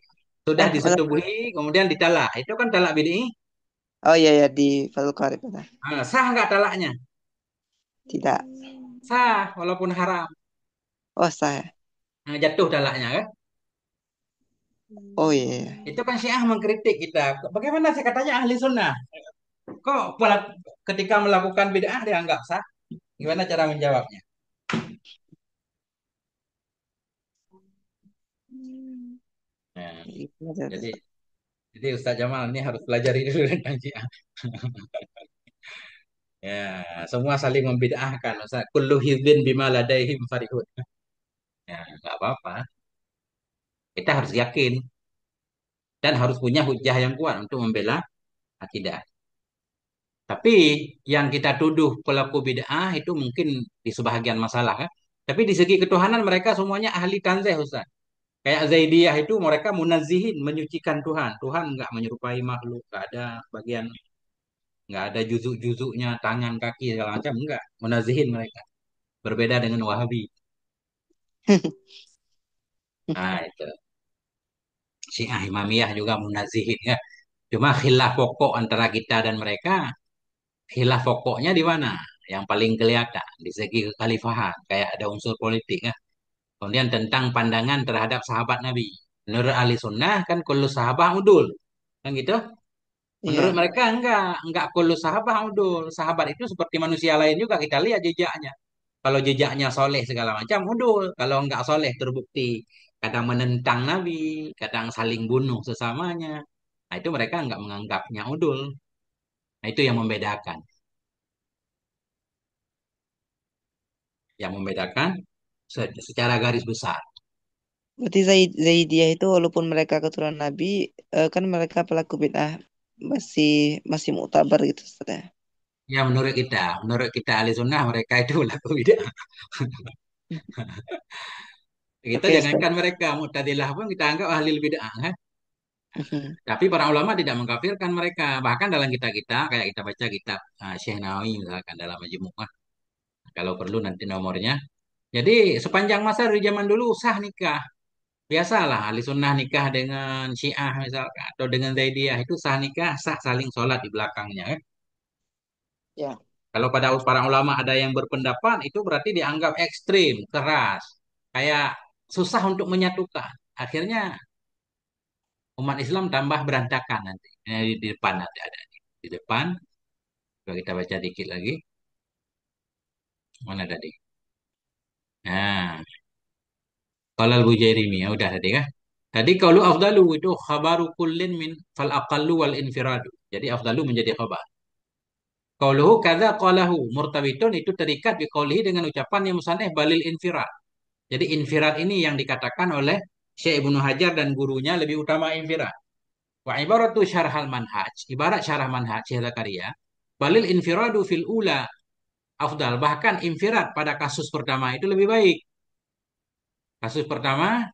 sudah masa, disetubuhi kemudian ditalak. Itu kan talak bid'i. oh iya ya di Fathul Qarib ya. Sah nggak talaknya? Tidak. Sah walaupun haram. Oh sah ya. Jatuh talaknya kan? Oh iya, iya. Itu kan Syiah mengkritik kita. Bagaimana sih katanya ahli sunnah? Kok ketika melakukan bid'ah dianggap sah? Gimana cara menjawabnya? Nah, Gitu. jadi jadi Ustaz Jamal ini harus pelajari dulu tentang Syiah. Ya, semua saling membid'ahkan. Ustaz, kullu hizbin bima ladaihim farihun. Ya, nggak apa-apa. Kita harus yakin dan harus punya hujah yang kuat untuk membela akidah. Tapi yang kita tuduh pelaku bid'ah itu mungkin di sebahagian masalah kan. Tapi di segi ketuhanan mereka semuanya ahli tanzih Ustaz. Kayak Zaidiyah itu mereka munazihin, menyucikan Tuhan. Tuhan nggak menyerupai makhluk, nggak ada bagian, nggak ada juzuk-juzuknya, tangan, kaki segala macam, enggak. Munazihin mereka. Berbeda dengan Wahabi. Nah, itu. Syiah Imamiyah juga munazihin ya. Cuma khilaf pokok antara kita dan mereka, khilaf pokoknya di mana? Yang paling kelihatan di segi kekhalifahan, kayak ada unsur politik ya. Kemudian tentang pandangan terhadap sahabat Nabi. Menurut ahli sunnah kan kullu sahabah udul. Kan gitu? Menurut Iya. mereka enggak kullu sahabah udul. Sahabat itu seperti manusia lain juga kita lihat jejaknya. Kalau jejaknya soleh segala macam udul. Kalau enggak soleh terbukti kadang menentang Nabi, kadang saling bunuh sesamanya. Nah, itu mereka enggak menganggapnya udul. Nah, itu yang membedakan. Yang membedakan secara garis besar. Berarti Zaidiyah itu walaupun mereka keturunan Nabi, kan mereka pelaku bid'ah masih masih muktabar gitu Ustaz ya. Ya menurut kita ahli sunnah mereka itu pelaku bid'ah. Kita Oke Ustaz. jangankan mereka, Mu'tazilah pun kita anggap ahli bid'ah kan. Mhm. Tapi para ulama tidak mengkafirkan mereka. Bahkan dalam kita kayak kita baca kitab Syekh Nawawi misalkan dalam Majmu'ah. Kalau perlu nanti nomornya. Jadi sepanjang masa dari zaman dulu sah nikah. Biasalah ahli sunnah nikah dengan Syiah misalkan atau dengan Zaidiyah itu sah nikah, sah saling sholat di belakangnya kan. Ya. Kalau pada para ulama ada yang berpendapat itu berarti dianggap ekstrim, keras, kayak susah untuk menyatukan. Akhirnya umat Islam tambah berantakan nanti. Di depan nanti ada di depan. Coba kita baca dikit lagi. Mana tadi? Nah, kalau al-Bujairimi ya udah tadi kan. Tadi kalau afdalu itu khabaru kullin min fal aqallu wal infiradu. Jadi afdalu menjadi khabar. Qauluhu kadza qalahu murtabitun itu terikat bi qaulihi dengan ucapan yang musannif balil infirad. Jadi infirad ini yang dikatakan oleh Syekh Ibnu Hajar dan gurunya lebih utama infirad. Wa ibaratu syarhal manhaj, ibarat syarah manhaj Syekh Zakaria, balil infiradu fil ula afdal. Bahkan infirad pada kasus pertama itu lebih baik. Kasus pertama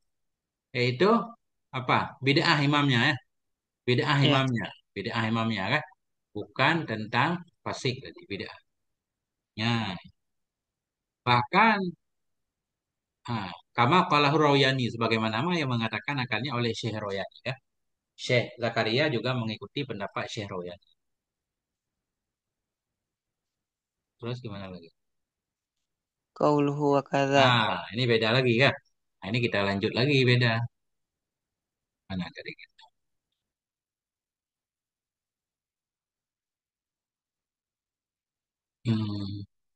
yaitu apa? Bid'ah imamnya ya. Bid'ah Ya. imamnya. Bid'ah imamnya kan. Bukan tentang fasik tadi bid'ah. Ya. Bahkan kama qalahu Rawyani sebagaimana nama yang mengatakan akalnya oleh Syekh Rawyani ya. Syekh Zakaria juga mengikuti pendapat Syekh Rawyani. Terus gimana lagi? Qauluhu wa kadza. Nah, ini beda lagi kan. Nah, ini kita lanjut lagi beda. Mana tadi?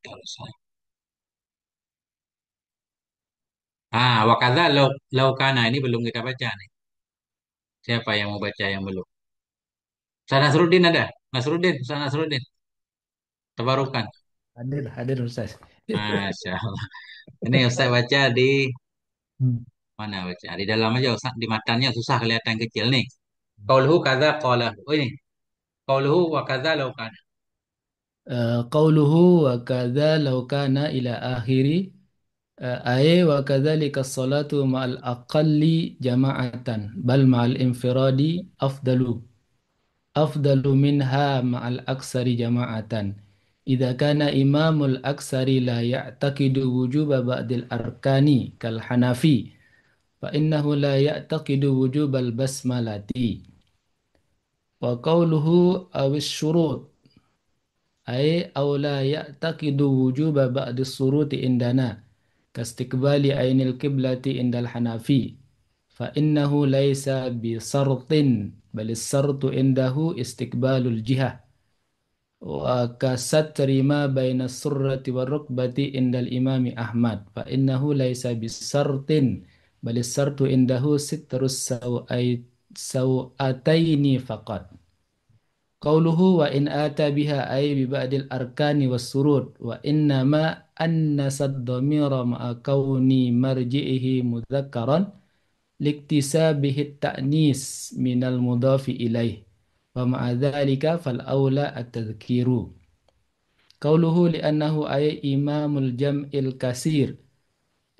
Terus. Wakadha laukana ini belum kita baca nih. Siapa yang mau baca yang belum? Ustaz Nasruddin ada? Nasruddin, Ustaz Nasruddin. Tabarukan. Hadir, hadir Ustaz. Masya Allah. Ini Ustaz baca di Hmm. mana baca? Di dalam aja Ustaz. Di matanya susah kelihatan kecil nih. Qauluhu kadza qala. Oh ini. Qauluhu wa kadza laukana. Qauluhu wa kadza law kana ila akhiri ay wa kadzalika as-salatu ma'al aqalli jama'atan bal ma'al infiradi afdalu minha ma'al aksari jama'atan idza kana imamul aksari la ya'taqidu wujuba ba'dil arkani kal hanafi fa innahu la ya'taqidu wujubal basmalati wa qawluhu awis syurut ay aw la ya'taqidu wujuba ba'dis suruti indana kastiqbali ainil qiblati indal hanafi fa innahu laisa bi sartin bal sartu indahu istiqbalul jihah wa kasatri ma baina surrati wa rukbati indal imami Ahmad fa innahu laisa bi sartin bal sartu indahu sitrus sawataini faqat. Qauluhu wa in ata biha ay bi ba'dil arkani was surut wa inna ma annasad dhamira ma'a kauni marji'ihi mudzakkaran liktisabihi ta'nis minal mudhafi ilaih wa ma'a dhalika fal awla at-tadhkiru. Qauluhu li'annahu ay imamul jam'il kasir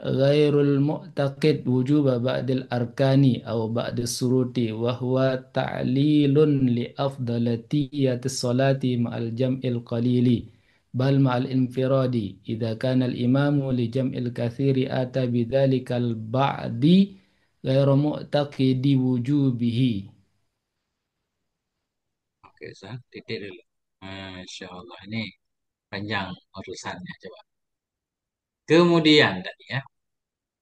ghairul mu'taqid wujuba ba'dil arkani aw ba'dis suruti wa huwa ta'lilun li afdalatiyatis salati ma'al jam'il qalili bal ma'al infiradi idza kana al imamu li jam'il kathiri ata bidzalikal ba'di ghairu mu'taqidi wujubihi. Oke, Ustaz. Titik dulu. Masya Allah. Ini panjang urusannya. Coba. Kemudian tadi ya.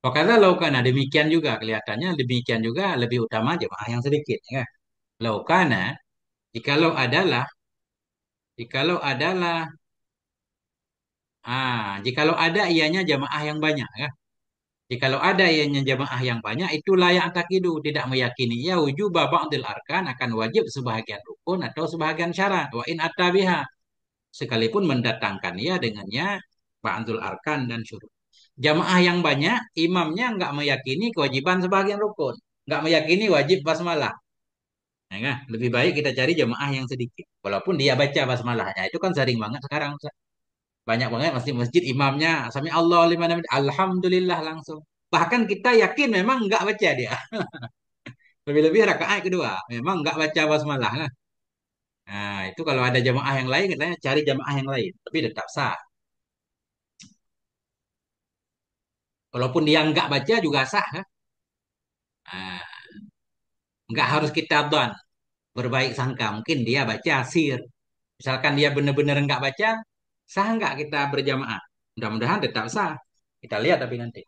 Wakala laukana demikian juga kelihatannya demikian juga lebih utama jemaah yang sedikit ya. Laukana jikalau adalah jikalau adalah jikalau ada ianya jamaah yang banyak ya. Jikalau ada ianya jamaah yang banyak itu layak takidu tidak meyakini ya wujub ba'dil arkan akan wajib sebahagian rukun atau sebahagian syarat wa in atabiha sekalipun mendatangkan ia dengannya ba'dul arkan dan syurut. Jamaah yang banyak, imamnya nggak meyakini kewajiban sebagian rukun, nggak meyakini wajib basmalah. Ya kan? Lebih baik kita cari jamaah yang sedikit. Walaupun dia baca basmalahnya, itu kan sering banget sekarang. Banyak banget masjid-masjid imamnya sami Allah liman hamid, alhamdulillah langsung. Bahkan kita yakin memang nggak baca dia. Lebih-lebih rakaat kedua, memang nggak baca basmalah. Nah, itu kalau ada jamaah yang lain, katanya cari jamaah yang lain. Tapi tetap sah. Walaupun dia nggak baca juga sah. Kan? Nah, nggak harus kita don berbaik sangka. Mungkin dia baca sir. Misalkan dia benar-benar nggak baca, sah nggak kita berjamaah? Mudah-mudahan tetap sah. Kita lihat tapi nanti.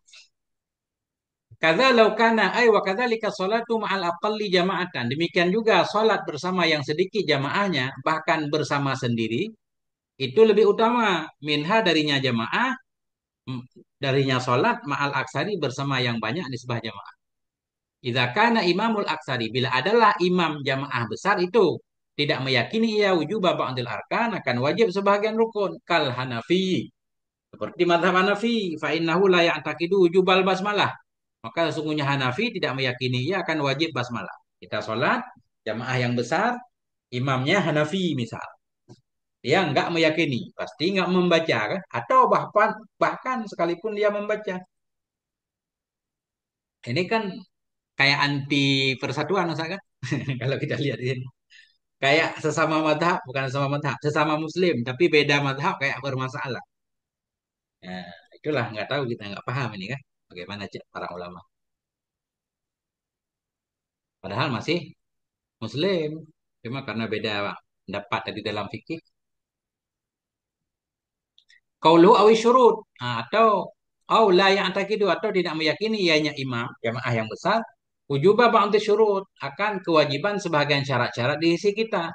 Kadza law kana ay wa kadzalika sholatu ma'al aqalli jama'atan. Demikian juga salat bersama yang sedikit jamaahnya, bahkan bersama sendiri, itu lebih utama minha darinya jamaah, m- darinya salat ma'al aksari bersama yang banyak nisbah jamaah. Idza kana imamul aksari, bila adalah imam jamaah besar itu tidak meyakini ia wujub ba'dil arkan, akan wajib sebagian rukun kal Hanafi, seperti mazhab Hanafi, fa innahu la ya'taqidu wujubal basmalah. Maka sesungguhnya Hanafi tidak meyakini ia akan wajib basmalah. Kita sholat, jamaah yang besar, imamnya Hanafi misal. Dia nggak meyakini, pasti nggak membaca kan? Atau bahkan sekalipun dia membaca. Ini kan kayak anti persatuan, Ustaz, kan? Kalau kita lihat ini. Kayak sesama madhab, bukan sesama madhab, sesama muslim, tapi beda madhab kayak bermasalah. Nah, itulah nggak tahu kita nggak paham ini kan. Bagaimana para ulama. Padahal masih muslim. Cuma karena beda pendapat tadi dalam fikih. Qaulu awi syurut. Nah, atau la yang takidu atau tidak meyakini ianya imam jamaah yang besar wujuba ba'd syurut akan kewajiban sebagian syarat-syarat di sisi kita.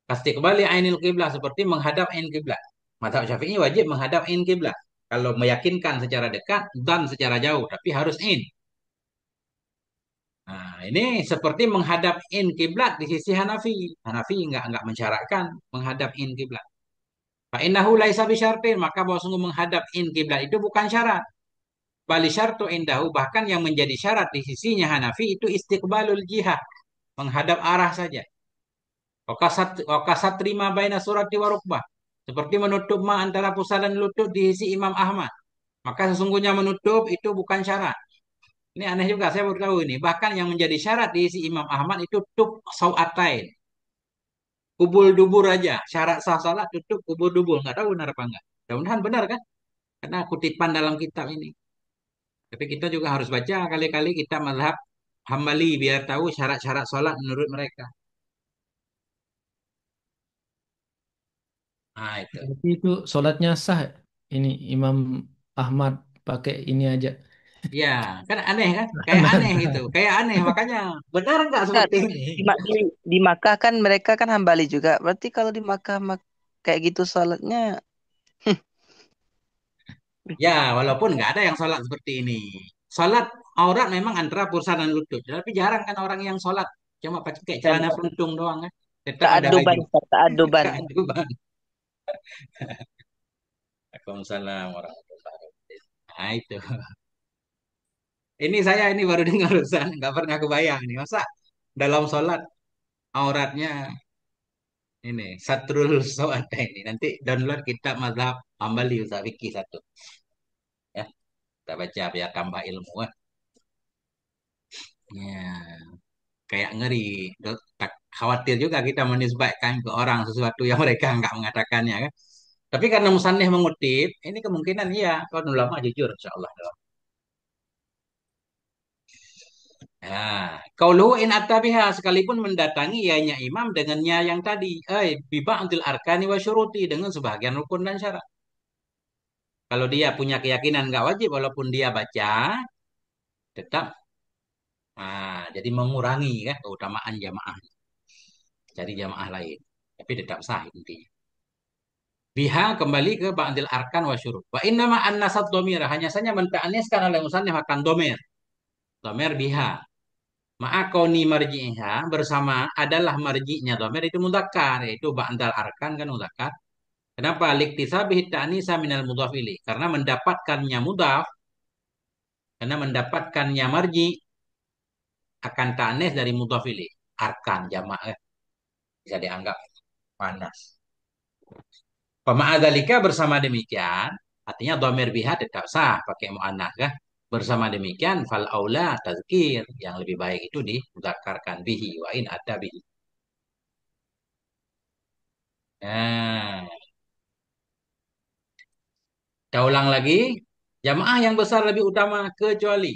Pasti kembali ainil kiblah seperti menghadap ain kiblat. Mazhab Syafi'i wajib menghadap ain kiblat. Kalau meyakinkan secara dekat dan secara jauh tapi harus ain. Nah, ini seperti menghadap in kiblat di sisi Hanafi. Hanafi nggak mensyaratkan menghadap in kiblat. Fa innahu laisa bisyartin, maka bahwa sungguh menghadap in kiblat itu bukan syarat. Bali syartu indahu, bahkan yang menjadi syarat di sisinya Hanafi itu istiqbalul jihad, menghadap arah saja. Wakasat terima baina surati wa rukbah. Seperti menutup ma antara pusat dan lutut di sisi Imam Ahmad. Maka sesungguhnya menutup itu bukan syarat. Ini aneh juga, saya baru tahu ini. Bahkan yang menjadi syarat di isi Imam Ahmad itu tub sawatain. Kubul dubur aja. Syarat sah salat tutup kubul dubur. Nggak tahu benar apa enggak. Mudah-mudahan benar kan? Karena kutipan dalam kitab ini. Tapi kita juga harus baca kali-kali kita mazhab Hambali biar tahu syarat-syarat salat menurut mereka. Nah itu. Berarti itu sholatnya sah. Ini Imam Ahmad pakai ini aja. Ya, kan aneh kan? Kayak aneh gitu. Kayak aneh. Makanya benar nggak Nah, seperti ini? di Makkah kan mereka kan Hambali juga. Berarti kalau di Makkah kayak gitu salatnya Ya, walaupun nggak ada yang sholat seperti ini. Sholat aurat memang antara pusar dan lutut. Tapi jarang kan orang yang sholat. Cuma pakai dan celana pentung doang kan. Tetap ada baju. keaduban, keaduban. Keaduan. Waalaikumsalam warahmatullahi wabarakatuh. Nah itu. Ini saya ini baru dengar Ustaz. Nggak pernah kebayang nih. Masa dalam sholat auratnya ini satrul sholat ini. Nanti download kitab mazhab Hambali Ustaz Fikih satu. Ya, kita baca biar tambah ilmu kan. Ya. Kayak ngeri. Khawatir juga kita menisbatkan ke orang sesuatu yang mereka nggak mengatakannya kan. Tapi karena musannif mengutip, ini kemungkinan iya. Kalau ulama jujur, insya Allah. Nah, qauluhu in attabiha sekalipun mendatangi ianya imam dengannya yang tadi, biba'dil arkani wa syuruti dengan sebagian rukun dan syarat. Kalau dia punya keyakinan nggak wajib, walaupun dia baca, tetap jadi mengurangi kan keutamaan jamaah. Cari jamaah lain. Tapi tetap sah intinya. Biha kembali ke ba'dil arkan wa syurut. Wa innama an-nasab domira. Hanya saja menta'aniskan oleh musannif akan domer. Domer biha. Ma'akoni marji'iha bersama adalah marji'nya domer itu mudzakkar. Yaitu ba'dal arkan kan mudzakkar. Kenapa? Liktisabih ta'nisa minal mudhaf ilaih. Karena mendapatkannya marji akan ta'nis dari mudhaf ilaih. Arkan jamaah bisa dianggap panas. Pema'adhalika bersama demikian, artinya dhamir biha tetap sah pakai mu'annas kah? Bersama demikian fal aula tazkir, yang lebih baik itu dizakarkan bihi wa in ada bihi. Nah, kita ulang lagi. Jamaah yang besar lebih utama kecuali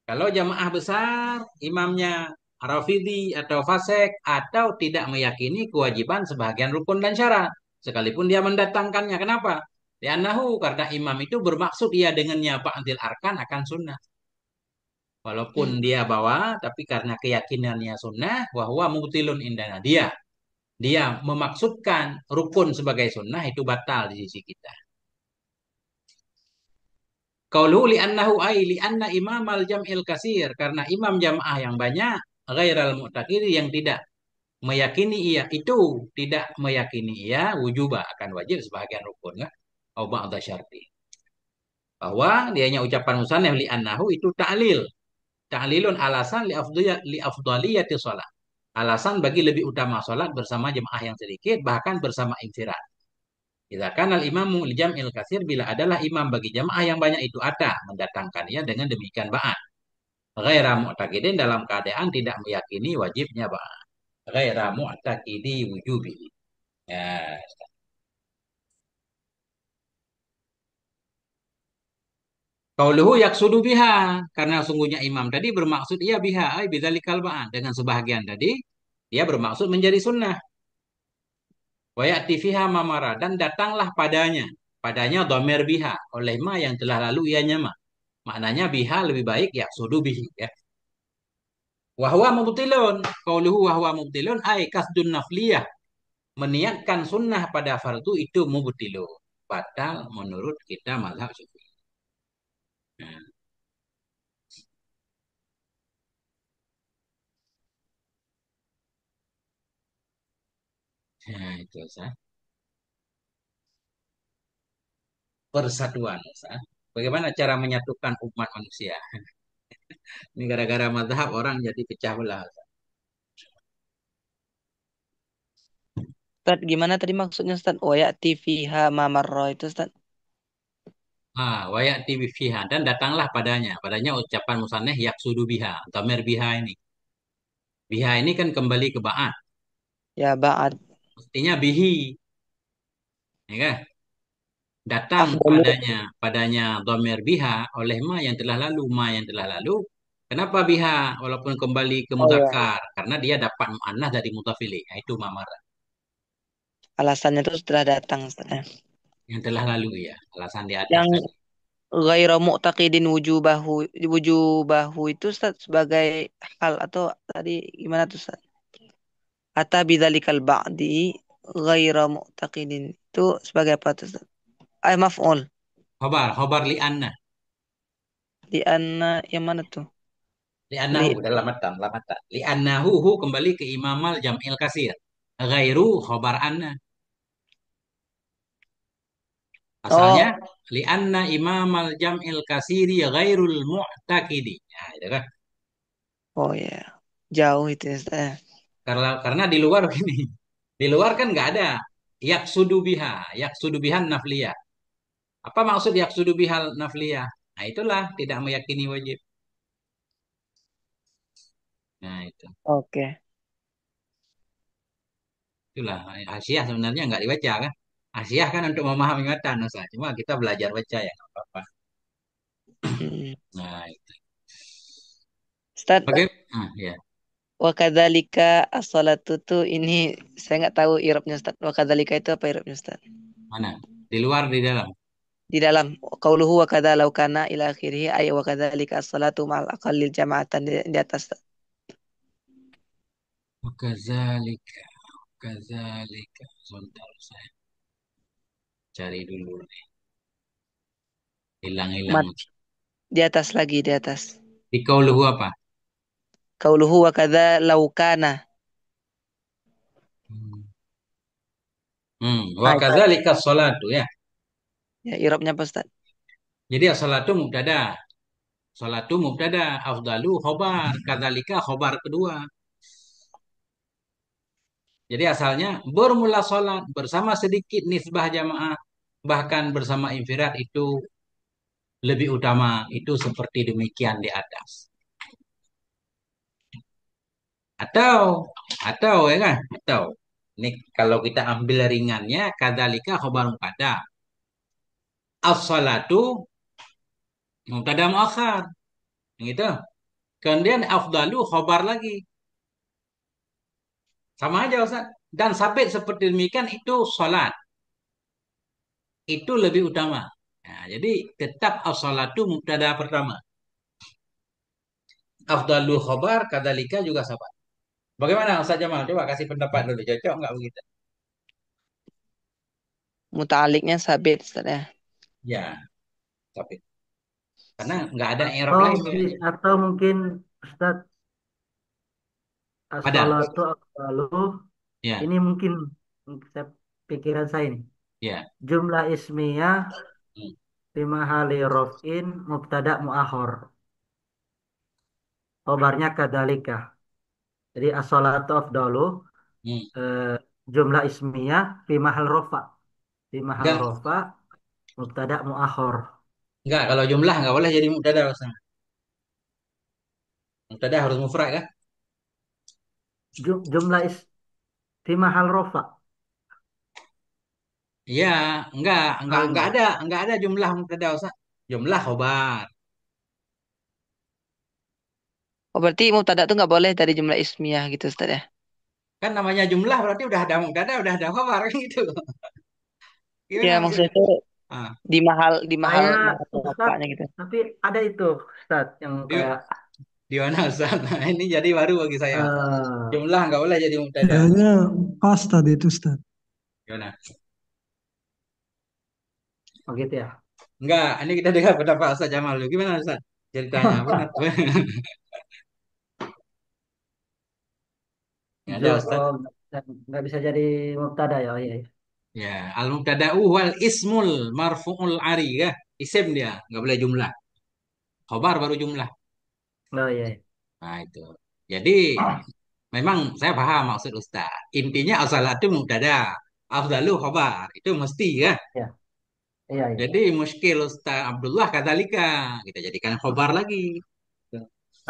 kalau jamaah besar imamnya Rafidhi atau fasek atau tidak meyakini kewajiban sebagian rukun dan syarat sekalipun dia mendatangkannya. Kenapa? Karena imam itu bermaksud ia dengannya ba'dil arkan akan sunnah. Walaupun dia bawa, tapi karena keyakinannya sunnah, wahwa mubtilun indana. Dia memaksudkan rukun sebagai sunnah itu batal di sisi kita. Qaulu li'annahu ay li'anna imamal jam'il kasir. Karena imam jamaah yang banyak, ghairal mu'takiri yang tidak meyakini ia itu tidak meyakini ia wujuba akan wajib sebagian rukun kan? Au ba'da syarti. Bahwa dianya ucapan musannaf li'annahu itu ta'lil. Ta'lilun alasan li afdaliyati sholat. Alasan bagi lebih utama sholat bersama jemaah yang sedikit, bahkan bersama infirat. Jika kan al imamu li jam'il kasir, bila adalah imam bagi jemaah yang banyak itu ada mendatangkannya dengan demikian ba'at. Ghaira mu'taqidin dalam keadaan tidak meyakini wajibnya ba'at. Ghaira mu'taqidi wujubi. Ya. Qauluhu yaksudu biha, karena sungguhnya imam tadi bermaksud ia biha ay bidzalikal ba'at, dengan sebahagian tadi dia bermaksud menjadi sunnah. Wa ya'ti fiha mamara, dan datanglah padanya dhamir biha oleh ma yang telah lalu ianya ma. Maknanya biha lebih baik yaksudu bihi ya. Wa huwa mubtilun, qauluhu wa huwa mubtilun ay kasdun nafliyah, meniatkan sunnah pada fardu itu mubtilun, batal menurut kita mazhab Syafi'i. Nah, itu sah. Persatuan sah. Bagaimana cara menyatukan umat manusia? Ini gara-gara mazhab orang jadi pecah belah. Ustaz, gimana tadi maksudnya Ustaz? Oh ya, fiha ma marra itu Ustaz. Wayati fiha, dan datanglah padanya ucapan musanneh yaksudu biha, tamir biha ini. Biha ini kan kembali ke ba'at, Ya ba'ad. mestinya bihi, ya kan? Datang Afdalu. padanya dhamir biha oleh ma yang telah lalu. Kenapa biha walaupun kembali ke Oh ya, mudzakkar? Karena dia dapat mu'annas dari mutafili, yaitu mamar alasannya itu sudah datang Ustaz. yang telah lalu ya, alasan di atas Yang tadi. ghairu mu'taqidin wujubahu itu Ustaz sebagai hal atau tadi gimana tuh Ustaz? Ata bidzalikal ba'di ghairu mu'taqidin itu sebagai apa tuh Ustaz? Maf'ul. Khobar li anna. Di anna yang mana tuh? Li'annahu Li dalam matan, lamatan. Li'annahu kembali ke imamal jam'il kasir. Ghairu khobar anna. Asalnya Oh, li'anna imamal jam'il kasiri ghairul mu'takidi. Ya, itu kan. oh ya. Jauh itu Ustaz. Karena di luar gini. Di luar kan nggak ada yaksudu biha nafliyah. Apa maksud yaksudu bihal nafliyah? Nah, itulah tidak meyakini wajib. Nah, Oke. itulah Asyah sebenarnya nggak dibaca kan. Asyah kan untuk memahami matan, Ustaz. Cuma kita belajar baca ya nggak apa-apa. Hmm. Nah, Ustaz, ya. wa kadzalika as-salatu tuh ini saya nggak tahu i'rabnya Ustaz. Wa kadzalika itu apa i'rabnya Ustaz? Mana? Di luar, di dalam. Di dalam qauluhu wa kadza law kana ila akhirih ay wa kadzalika as-salatu ma'al aqallil jama'atan di atas Ustaz. Kazalika, kazalika. Sebentar saya cari dulu nih. Hilang-hilang. Mat di atas lagi di atas. Di kauluhu apa? Qauluhu wa kadza law kana. Hmm. Wa Ah, itu. kadzalika sholatu ya. Ya, irobnya apa Ustaz? Jadi as-salatu mubtada. Salatu mubtada, afdalu khobar, kadzalika khobar kedua. Jadi asalnya bermula sholat bersama sedikit nisbah jamaah, bahkan bersama infiraad itu lebih utama. Itu seperti demikian di atas. Atau atau ya kan? Atau ini kalau kita ambil ringannya kadzalika khobar mubtada. As-salatu mubtada muakhar. Gitu. Kemudian afdalu khobar lagi. Sama aja Ustaz. Dan sabit seperti demikian itu sholat. Itu lebih utama. Nah, jadi tetap as-salatu mubtada pertama. Afdalul khobar kadzalika juga sama. Bagaimana Ustaz Jamal? Coba kasih pendapat dulu. Cocok nggak begitu? Muta'aliknya sabit Ustaz ya. Ya, tapi karena nggak ada i'rab Atau lain mungkin, kayaknya. atau mungkin Ustaz, Ada. as-salatu afdalu, Ya, ini mungkin saya, pikiran saya ini. ya. Jumlah ismiyah Hmm, fi mahali rof'in mubtada muakhor. Khobarnya kadzalika. Jadi as-salatu afdalu, hmm. eh, jumlah ismiyah fi mahal rofa. Fi mahal Enggak, rofa mubtada muakhor. enggak. Kalau jumlah nggak boleh jadi mubtada Ustaz. Mubtada harus mufrad kan? Jumlah fi mahal rofa. Iya, enggak, enggak, Oh enggak iya. ada, enggak ada jumlah mubtada Ustaz. Jumlah khobar. Oh, berarti mubtada tuh nggak boleh dari jumlah ismiyah gitu Ustaz ya. Kan namanya jumlah berarti udah ada mubtada, udah ada khobar kan gitu. Ya, Gimana maksudnya maksudnya? itu Ah, di mahal Saya mahal Ustaz, bapaknya gitu. tapi ada itu Ustaz yang di, kayak di mana Ustaz? Nah, ini jadi baru bagi saya Ustaz. eh Jumlah nggak boleh jadi mubtada. Kayaknya pas tadi itu Ustaz. Gimana? begitu ya. Enggak, ini kita dengar pendapat Ustaz Jamal dulu. Gimana Ustaz? Ceritanya benar. Nggak ada Ustaz. Oh, nggak bisa jadi mubtada ya. Oh, iya, iya. Ya, al mubtada'u wal ismul marfu'ul ari ya. Isim dia, nggak boleh jumlah. Khobar baru jumlah. Oh, iya, iya. Nah, itu. Jadi memang saya paham maksud Ustaz. Intinya as-salatu mubtada, afdalu khobar. Itu mesti ya. Iya, iya, iya. Jadi muskil Ustaz Abdullah kadzalika. Kita jadikan khobar lagi.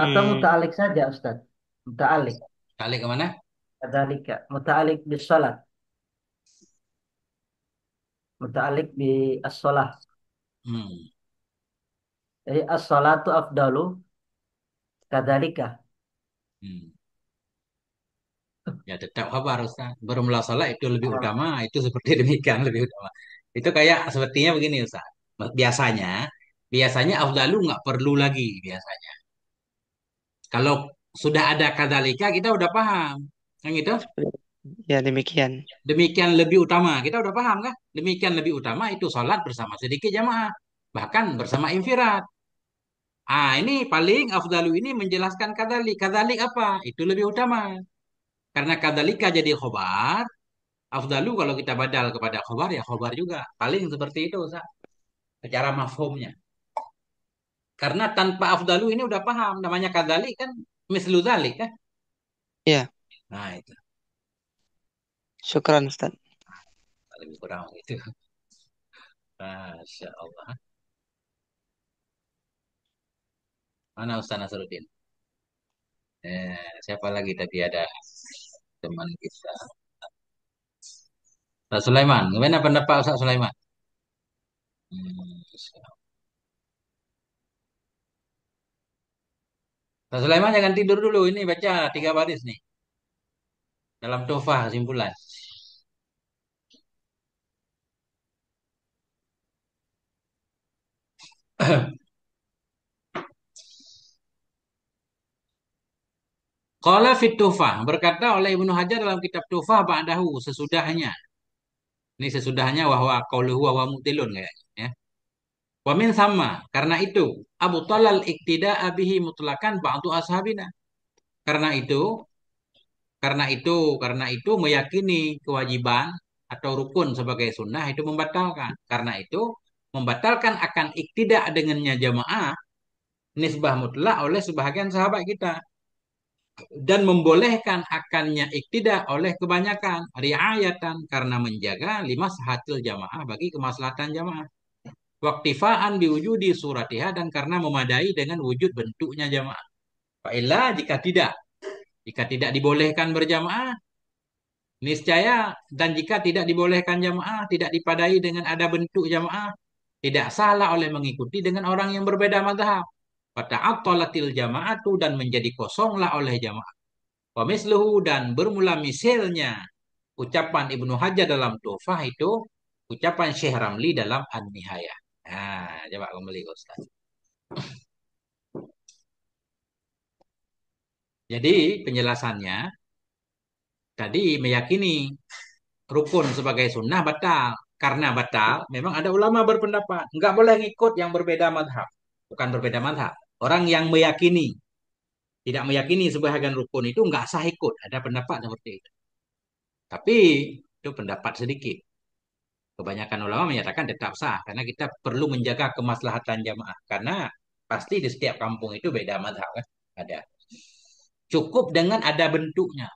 Atau Hmm, muta'alik saja Ustaz. Muta'alik. kali kemana? Kadzalika. Muta'alik bis salat. Muta'alik bi as-salah. Hmm. Jadi as-salatu afdalu kadzalika. Hmm. Ya tetap kabar Ustaz. Bermula sholat itu lebih Oh, utama, itu seperti demikian lebih utama. Itu kayak sepertinya begini Ustaz. Biasanya, biasanya afdalu nggak perlu lagi biasanya. Kalau sudah ada kadzalika kita udah paham. Kan gitu? Ya, demikian. Demikian lebih utama. Kita udah paham kan? Demikian lebih utama itu sholat bersama sedikit jamaah. Bahkan bersama infiraad. Ah, ini paling afdalu ini menjelaskan kadzalik. Kadzalik apa? Itu lebih utama. Karena kadzalika jadi khobar, afdalu kalau kita badal kepada khobar ya khobar juga. Paling seperti itu Ustaz. Secara mafhumnya. Karena tanpa afdalu ini udah paham. Namanya kadzalik kan mislu dzalik kan. Ya, Nah itu. syukran Ustaz. Lebih kurang itu. Masya Allah. Mana Ustaz Nasruddin? Siapa lagi tadi ada teman kita. Ustaz Sulaiman. Gimana pendapat Ustaz Sulaiman? Hmm, Ustaz Sulaiman jangan tidur dulu. Ini baca 3 baris nih. Dalam Tuhfah kesimpulan. Qala fit Tuhfah. Berkata oleh Ibnu Hajar dalam kitab Tuhfah ba'dahu. Sesudahnya. Ini sesudahnya wahwa qauluhu wa huwa mutilun kayaknya. Ya. Wa min sama. Karena itu. Abu Talal iktida'a bihi mutlakan ba'du ashabina. Karena itu. Karena itu meyakini kewajiban atau rukun sebagai sunnah itu membatalkan. Karena itu membatalkan akan iktidak dengannya jamaah nisbah mutlak oleh sebahagian sahabat kita dan membolehkan akannya iktidak oleh kebanyakan riayatan karena menjaga lima sahatil jamaah bagi kemaslahatan jamaah. Waktifaan diwujudi suratiha dan karena memadai dengan wujud bentuknya jamaah. Fa'illa jika tidak dibolehkan berjamaah, niscaya dan jika tidak dibolehkan jamaah, tidak dipadai dengan ada bentuk jamaah, tidak salah oleh mengikuti dengan orang yang berbeda mazhab. Fata'attalatil jama'atu dan menjadi kosonglah oleh jamaah. Wa misluhu dan bermula misalnya ucapan Ibnu Hajar dalam Tuhfah itu ucapan Syekh Ramli dalam An-Nihayah. Nah, coba kembali ke Ustaz. Jadi penjelasannya tadi meyakini rukun sebagai sunnah batal. Karena batal, memang ada ulama berpendapat nggak boleh ngikut yang berbeda madhab. Bukan berbeda madhab. Orang yang meyakini, tidak meyakini sebahagian rukun itu nggak sah ikut. Ada pendapat seperti itu. Tapi itu pendapat sedikit. Kebanyakan ulama menyatakan tetap sah karena kita perlu menjaga kemaslahatan jamaah. Karena pasti di setiap kampung itu beda madhab kan. Ada. Cukup dengan ada bentuknya.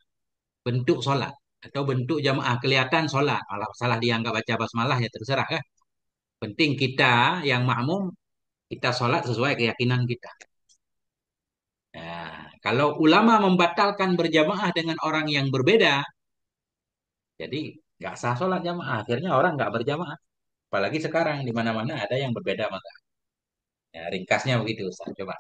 Bentuk sholat. Atau bentuk jamaah. Kelihatan sholat. Kalau salah dianggap baca basmalah ya terserah kan. Penting kita yang makmum, kita sholat sesuai keyakinan kita. Nah, kalau ulama membatalkan berjamaah dengan orang yang berbeda, jadi nggak sah sholat jamaah. Akhirnya orang nggak berjamaah. Apalagi sekarang di mana-mana ada yang berbeda mata. Ya, ringkasnya begitu, Ustaz. Coba.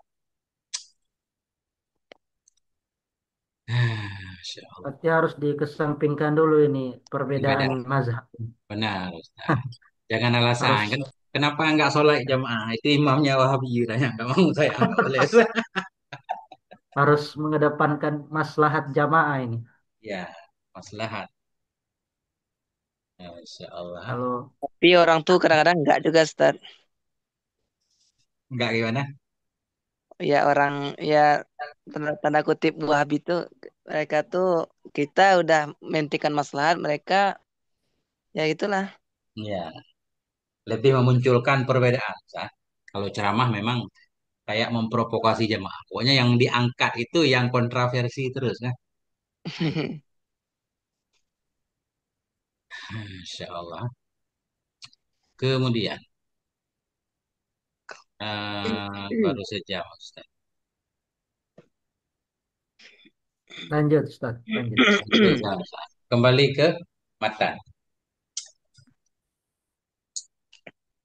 Masya Allah. Berarti harus dikesampingkan dulu ini Beda. perbedaan mazhab. Benar, Ustaz. Jangan alasan Harus kan. Kenapa nggak sholat jamaah? Itu imamnya Wahabi. Tanya nggak mau saya nggak boleh. Ustaz. harus mengedepankan maslahat jamaah ini. Ya, maslahat. Ya, Masya Allah. Kalau Tapi orang tuh kadang-kadang enggak juga, Ustaz. Nggak gimana? Ya orang ya tanda kutip Wahabi itu mereka tuh kita udah mentikan maslahat mereka ya itulah. Ya, lebih memunculkan perbedaan. Ustaz. Kalau ceramah memang kayak memprovokasi jamaah. Pokoknya yang diangkat itu yang kontroversi terus kan. Masya Allah. Kemudian baru saja Ustaz. lanjut, Ustaz, lanjut. Bisa, Ustaz. Kembali ke matan.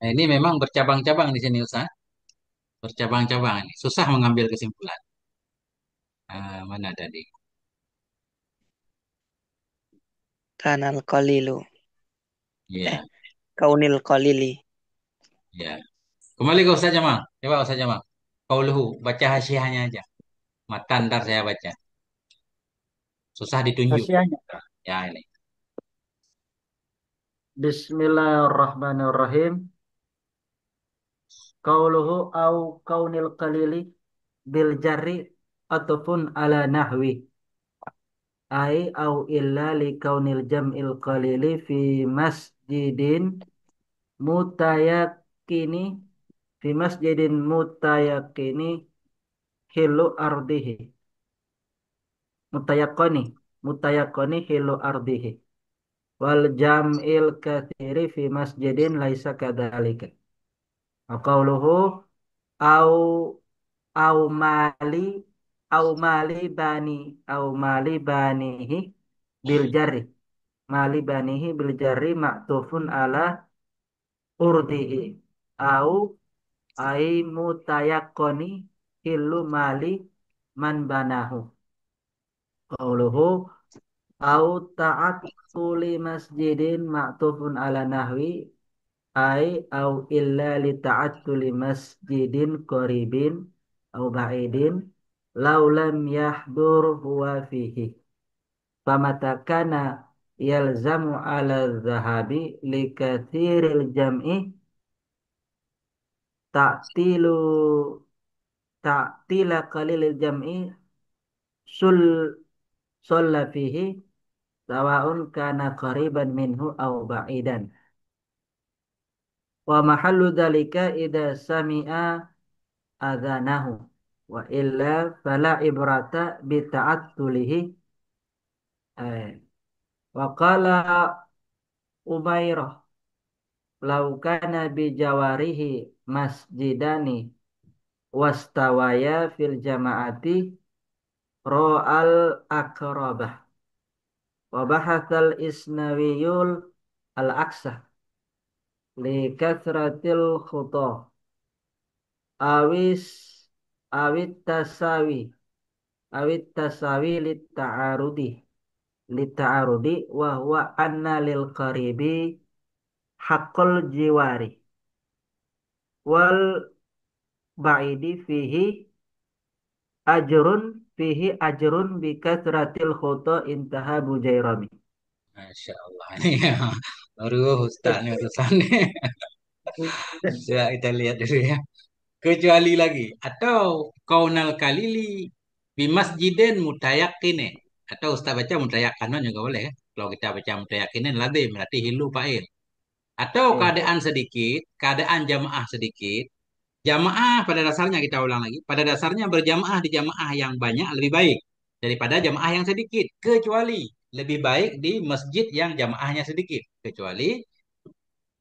Nah, ini memang bercabang-cabang di sini Ustaz. Bercabang-cabang ini. Susah mengambil kesimpulan. Mana tadi? Kanal qalilu. Ya, Kaunil qalili. ya. Kembali ke Ustaz Jamal. Coba Ustaz Jamal. Qauluhu, baca hasyiahnya aja. Matan ntar saya baca. Susah ditunjuk. Hasiahnya. Ya ini. Bismillahirrahmanirrahim. Qauluhu au kaunil qalili bil jarri ataupun ala nahwi. Ai au illa li kaunil jam'il qalili fi masjidin mutayakini fi masjidin mutayakini hilu ardihi. Mutayakoni. Mutayakoni hilu ardihi. Wal jam'il kathiri fi masjidin laisa kadzalika. Qauluhu au au mali au mali bani au mali banihi bil jarri. Mali banihi bil jarri ma'tufun ala urdihi. Au ai mutayakkoni hillu mali man banahu. Qauluhu au ta'attuli masjidin ma'tufun ala nahwi ai au illa li ta'attuli masjidin qaribin au ba'idin law lam yahdur huwa fihi famatakana yalzamu ala dhahabi li kathiril jam'i ta'tilu ta'tila qalilil jam'i sul solla fihi Sawa'un kana qariban minhu aw ba'idan. Wa mahallu dzalika idza sami'a adzanahu wa illa fala ibrata bi ta'attulihi. Wa qala Umairah law kana bi jawarihi masjidani wastawaya fil jama'ati ra'al aqrabah wa bahatsal isnawiyul al-aqsah li kathratil khuta awis awit tasawi lit ta'arudi wa huwa anna lil qaribi haqqul jiwari wal ba'idi ajrun bi kathratil khuta intaha Bujairami. Masya Allah. Baru Ustaz nih utusannya. Coba kita lihat dulu ya. Kecuali lagi. Atau kaunal kalili bimasjidin mutayakine. Atau Ustaz baca mutayakanun juga boleh ya. Kalau kita baca mutayakinin lazim berarti hilu fa'il. Atau Ya. keadaan jamaah sedikit. Jamaah pada dasarnya kita ulang lagi. Pada dasarnya berjamaah di jamaah yang banyak lebih baik daripada jamaah yang sedikit. Kecuali lebih baik di masjid yang jamaahnya sedikit. Kecuali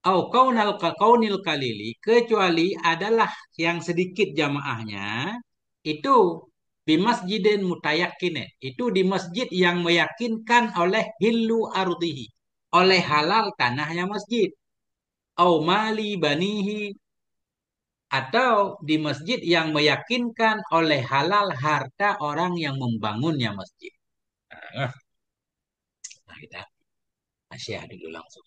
au kaunil kalili. Kecuali adalah yang sedikit jamaahnya. Itu di masjidin mutayakine. Itu di masjid yang meyakinkan oleh hilu ardihi. Oleh halal tanahnya masjid. Au mali banihi atau di masjid yang meyakinkan oleh halal harta orang yang membangunnya masjid. Nah, kita asyah dulu langsung.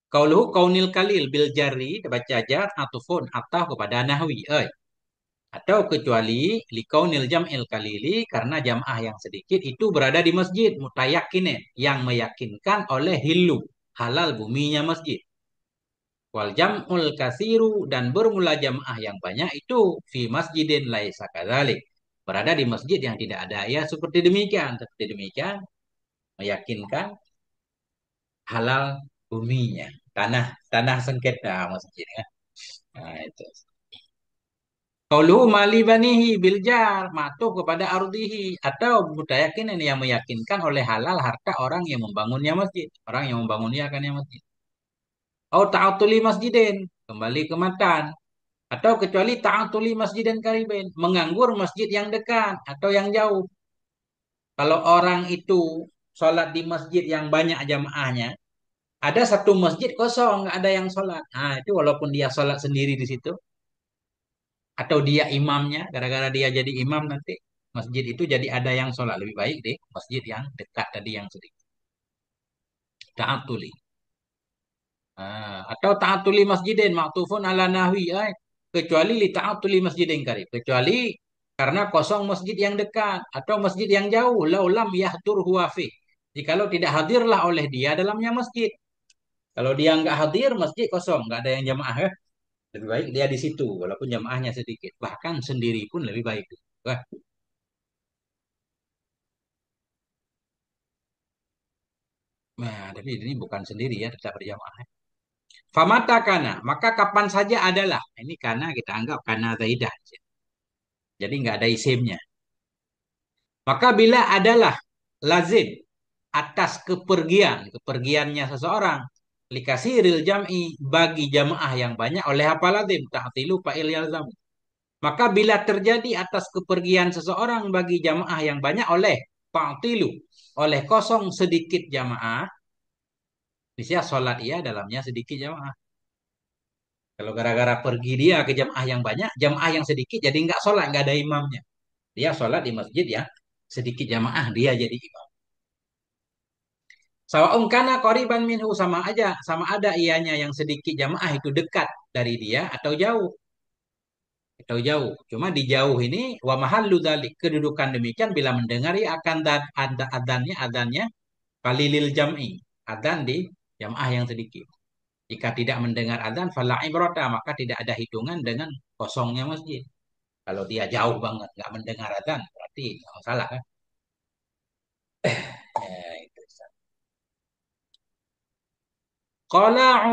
Qauluhu kaunil kalil bil jari baca jar atufun atau kepada nahwi. Atau kecuali li kaunil jam'il kalili karena jam'ah yang sedikit itu berada di masjid mutayakinin yang meyakinkan oleh hilu halal buminya masjid. Wal jam'ul kasiru dan bermula jamaah yang banyak itu fi masjidin laisa kadzalik. Berada di masjid yang tidak ada ya seperti demikian. Seperti demikian meyakinkan halal buminya. Tanah tanah sengketa masjidnya. Nah, itu. Qauluhu mali banihi biljar matuh kepada ardihi atau mutayakinan yang meyakinkan oleh halal harta orang yang membangunnya masjid. Orang yang membangunnya akan masjid. Au ta'atuli masjidin. Kembali ke matan. Atau kecuali ta'atuli masjid dan karibin. Menganggur masjid yang dekat atau yang jauh. Kalau orang itu sholat di masjid yang banyak jamaahnya. Ada satu masjid kosong, nggak ada yang sholat. Nah itu walaupun dia sholat sendiri di situ. Atau dia imamnya, gara-gara dia jadi imam nanti. Masjid itu jadi ada yang sholat. Lebih baik deh masjid yang dekat tadi yang sedikit. Ta'atuli. Atau ta'atuli masjidin maktufun ala nahwi. Kecuali li ta'atuli masjidin karib. Kecuali karena kosong masjid yang dekat atau masjid yang jauh. Laulam yahtur huwa fi. Jikalau tidak hadirlah oleh dia dalamnya masjid. Kalau dia nggak hadir, masjid kosong, nggak ada yang jamaah ya. Lebih baik dia di situ, walaupun jamaahnya sedikit. Bahkan sendiri pun lebih baik. Wah, nah, tapi ini bukan sendiri ya, tetap berjamaah. Famata kana, maka kapan saja adalah. Ini karena kita anggap karena zaidah. Jadi nggak ada isimnya. Maka bila adalah lazim atas kepergiannya seseorang, likasiril jam'i bagi jamaah yang banyak oleh apa lazim ta'tilu fa'il yalzam. Maka bila terjadi atas kepergian seseorang bagi jamaah yang banyak oleh ta'tilu, oleh kosong sedikit jamaah, bisa sholat ia dalamnya sedikit jamaah. Kalau gara-gara pergi dia ke jamaah yang banyak, jamaah yang sedikit jadi nggak sholat, nggak ada imamnya. Dia sholat di masjid ya sedikit jamaah, dia jadi imam. Sawa'un kana qoriban minhu sama aja, sama ada ianya yang sedikit jamaah itu dekat dari dia atau jauh. Atau jauh. Cuma di jauh ini wa mahallu dzalik kedudukan demikian bila mendengari akan adannya qalilil jam'i. Adan di jamaah yang sedikit. Jika tidak mendengar adzan fala ibrata maka tidak ada hitungan dengan kosongnya masjid. Kalau dia jauh banget nggak mendengar adzan berarti nggak masalah kan. Itu. Qala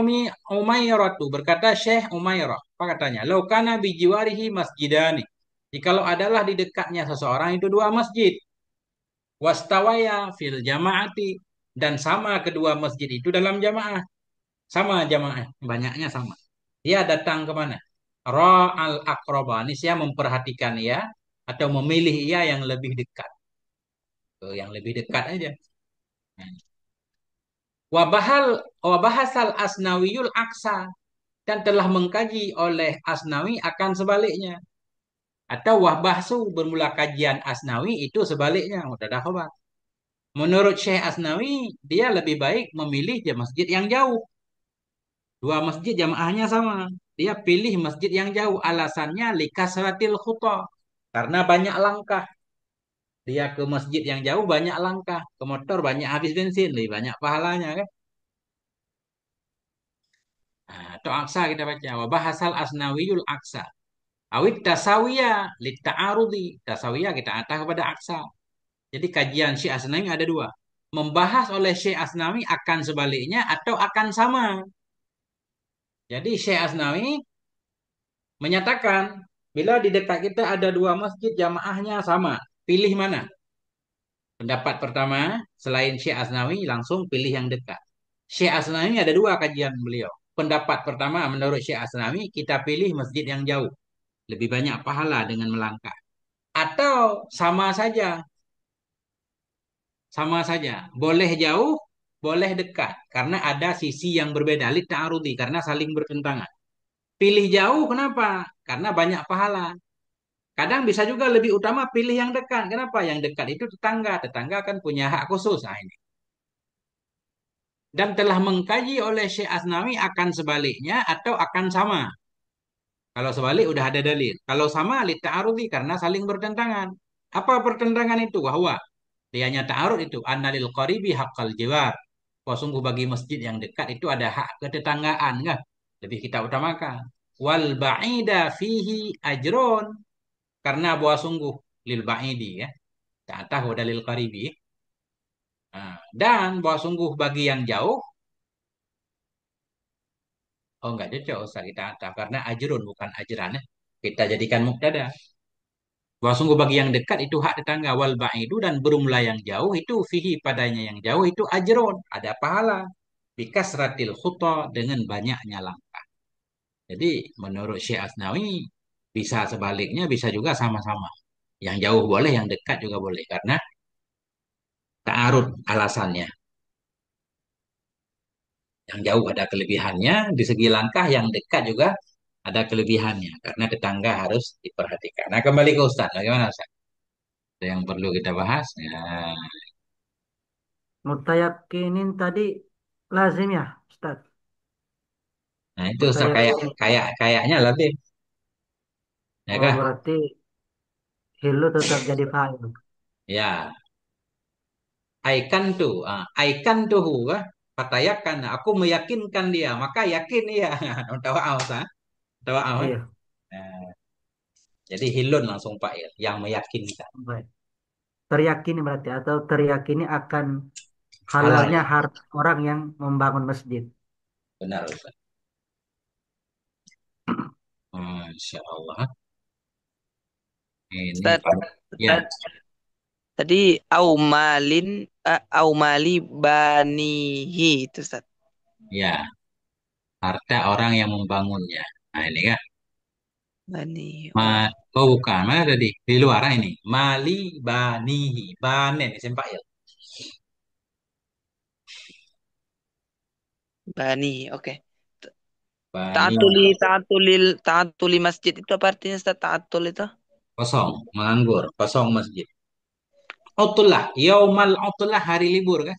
Umairatu, berkata Syekh Umairah. Apa katanya? Lau kana bijiwarihi masjidani. Jikalau adalah di dekatnya seseorang itu dua masjid. Wastawaya fil jamaati. Dan sama kedua masjid itu dalam jamaah. Sama jamaah. Banyaknya sama. Dia datang kemana? Ra'al aqraba. Ini saya memperhatikan ya. Atau memilih ia yang lebih dekat. Tuh, yang lebih dekat aja. Nah. Wabahasal asnawiyul aksa. Dan telah mengkaji oleh Asnawi akan sebaliknya. Atau wahbahsu bermula kajian Asnawi itu sebaliknya. Udah dah khobar. Menurut Syekh Asnawi, dia lebih baik memilih masjid yang jauh. Dua masjid jamaahnya sama. Dia pilih masjid yang jauh. Alasannya likasratil khuta. Karena banyak langkah. Dia ke masjid yang jauh banyak langkah. Ke motor banyak habis bensin. Lebih banyak pahalanya kan. Nah, atau aksa kita baca. Wabahasal asnawiyul aksa. Awit tasawiya litta'arudi. Tasawiya kita atas kepada aksa. Jadi kajian Syekh Asnawi ada dua. Membahas oleh Syekh Asnawi akan sebaliknya atau akan sama. Jadi Syekh Asnawi menyatakan bila di dekat kita ada dua masjid jamaahnya sama. Pilih mana? Pendapat pertama, selain Syekh Asnawi langsung pilih yang dekat. Syekh Asnawi ada dua kajian beliau. Pendapat pertama menurut Syekh Asnawi kita pilih masjid yang jauh. Lebih banyak pahala dengan melangkah. Atau sama saja, sama saja. Boleh jauh, boleh dekat. Karena ada sisi yang berbeda. Litta'arudi, karena saling bertentangan. Pilih jauh, kenapa? Karena banyak pahala. Kadang bisa juga lebih utama pilih yang dekat. Kenapa? Yang dekat itu tetangga. Tetangga kan punya hak khusus. Nah, ini. Dan telah mengkaji oleh Syekh Asnawi akan sebaliknya atau akan sama. Kalau sebalik udah ada dalil. Kalau sama litta'arudi karena saling bertentangan. Apa pertentangan itu? Wahwa dianya ta'arud itu annalil qaribi haqqal jiwar. Wah, sungguh bagi masjid yang dekat itu ada hak ketetanggaan kan? Lebih kita utamakan. Wal ba'ida fihi ajron. Karena bahwa sungguh lil ba'idi ya. Tak tahu dalil qaribi. Nah, dan bahwa sungguh bagi yang jauh, oh enggak cocok usah kita atas karena ajrun bukan ajran ya. Kita jadikan mubtada. Bahwa sungguh bagi yang dekat itu hak tetangga wal ba'idu dan berumlah yang jauh itu fihi padanya yang jauh itu ajrun, ada pahala. Bikasratil khuta dengan banyaknya langkah. Jadi menurut Syekh Asnawi bisa sebaliknya bisa juga sama-sama. Yang jauh boleh, yang dekat juga boleh karena ta'arud alasannya. Yang jauh ada kelebihannya di segi langkah, yang dekat juga ada kelebihannya karena tetangga harus diperhatikan. Nah, kembali ke Ustaz, bagaimana Ustaz? Ada yang perlu kita bahas? Ya. Mutayakinin tadi lazim ya, Ustaz. Nah, itu Ustaz kayak Mutayakinin. kayak kayaknya lebih, ya Oh, kah? berarti hilu tetap jadi fa'il. Ya, aikan tuh, aikan tuh, kah? Katayakan, aku meyakinkan dia, maka yakin dia. Tawa'au, Ustaz. Tawa'au, kan? Iya, Nah, jadi hilun langsung Pak ya, yang meyakinkan. baik. Teryakini berarti atau teryakini akan halalnya Halalnya, harta orang yang membangun masjid. benar Ustaz. Masya Allah. Ini Ustaz, ya, Ustaz, tadi au mali banihi itu Ustaz. ya, harta orang yang membangunnya. Nah, ini kan. Bani. Ma, Oh, oh bukan, mana tadi? Di luar ini. Mali banihi. Banen, sempak ya. bani. Oke. Bani, Taatuli masjid itu apa artinya Ustaz? Taatul itu? kosong, menganggur, kosong masjid. Utlah, yaumal utlah hari libur kan?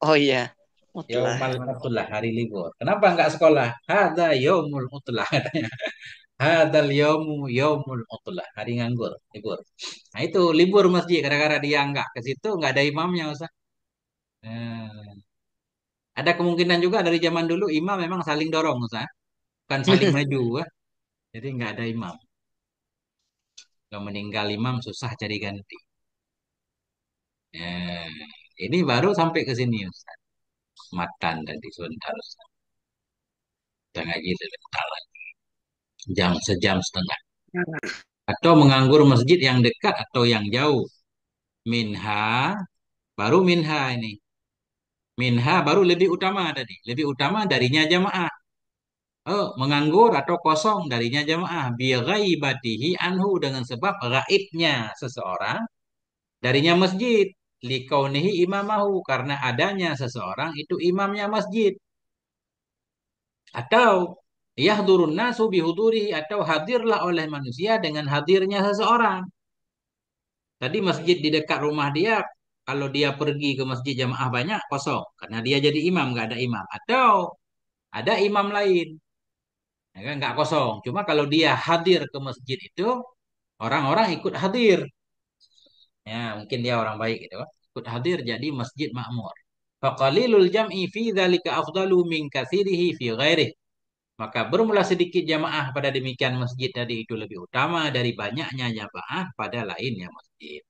Oh iya, mutlah. Yaumal utlah hari libur. Kenapa enggak sekolah? Hada yaumul utlah katanya. Hadal yaumu yaumul utlah, hari nganggur, libur. Nah, itu libur masjid gara-gara dia enggak ke situ, enggak ada imamnya Ustaz. Eh, ada kemungkinan juga dari zaman dulu imam memang saling dorong Ustaz, bukan saling maju, ya. Jadi enggak ada imam. Kalau meninggal imam susah cari ganti. Ya. Ini baru sampai ke sini Ustaz. Matan tadi sebentar Ustaz. Kita ngaji sebentar lagi. Sejam setengah. Atau menganggur masjid yang dekat atau yang jauh. Minha, baru minha ini. Minha baru lebih utama tadi. Lebih utama darinya jamaah. Oh, menganggur atau kosong darinya jamaah. Bi ghaibatihi anhu dengan sebab gaibnya seseorang darinya masjid. Likaunihi imamahu karena adanya seseorang itu imamnya masjid. Atau yahdurun nasu bihudurihi atau hadirlah oleh manusia dengan hadirnya seseorang. Tadi masjid di dekat rumah dia, kalau dia pergi ke masjid jamaah banyak, kosong. Karena dia jadi imam, nggak ada imam. Atau ada imam lain, ya kan, nggak kosong. Cuma kalau dia hadir ke masjid itu, orang-orang ikut hadir. Ya, mungkin dia orang baik gitu, kan. Ikut hadir jadi masjid makmur. Faqalilul jam'i fi dzalika afdalu min katsirihi fi ghairihi. Maka bermula sedikit jamaah pada demikian masjid tadi itu lebih utama dari banyaknya jamaah pada lainnya masjid.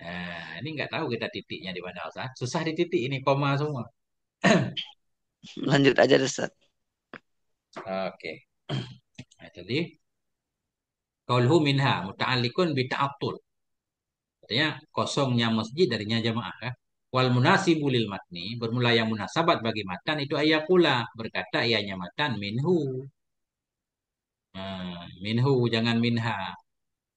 Nah, ini nggak tahu kita titiknya di mana Ustaz. Susah di titik ini koma semua. Lanjut aja Ustaz. Oke. Nah, jadi qaulhu minha muta'alliqun bi ta'attul. Artinya kosongnya masjid darinya jamaah ya. Wal munasibu lil matni bermula yang munasabat bagi matan itu ayakula berkata ianya matan minhu. Nah, minhu jangan minha.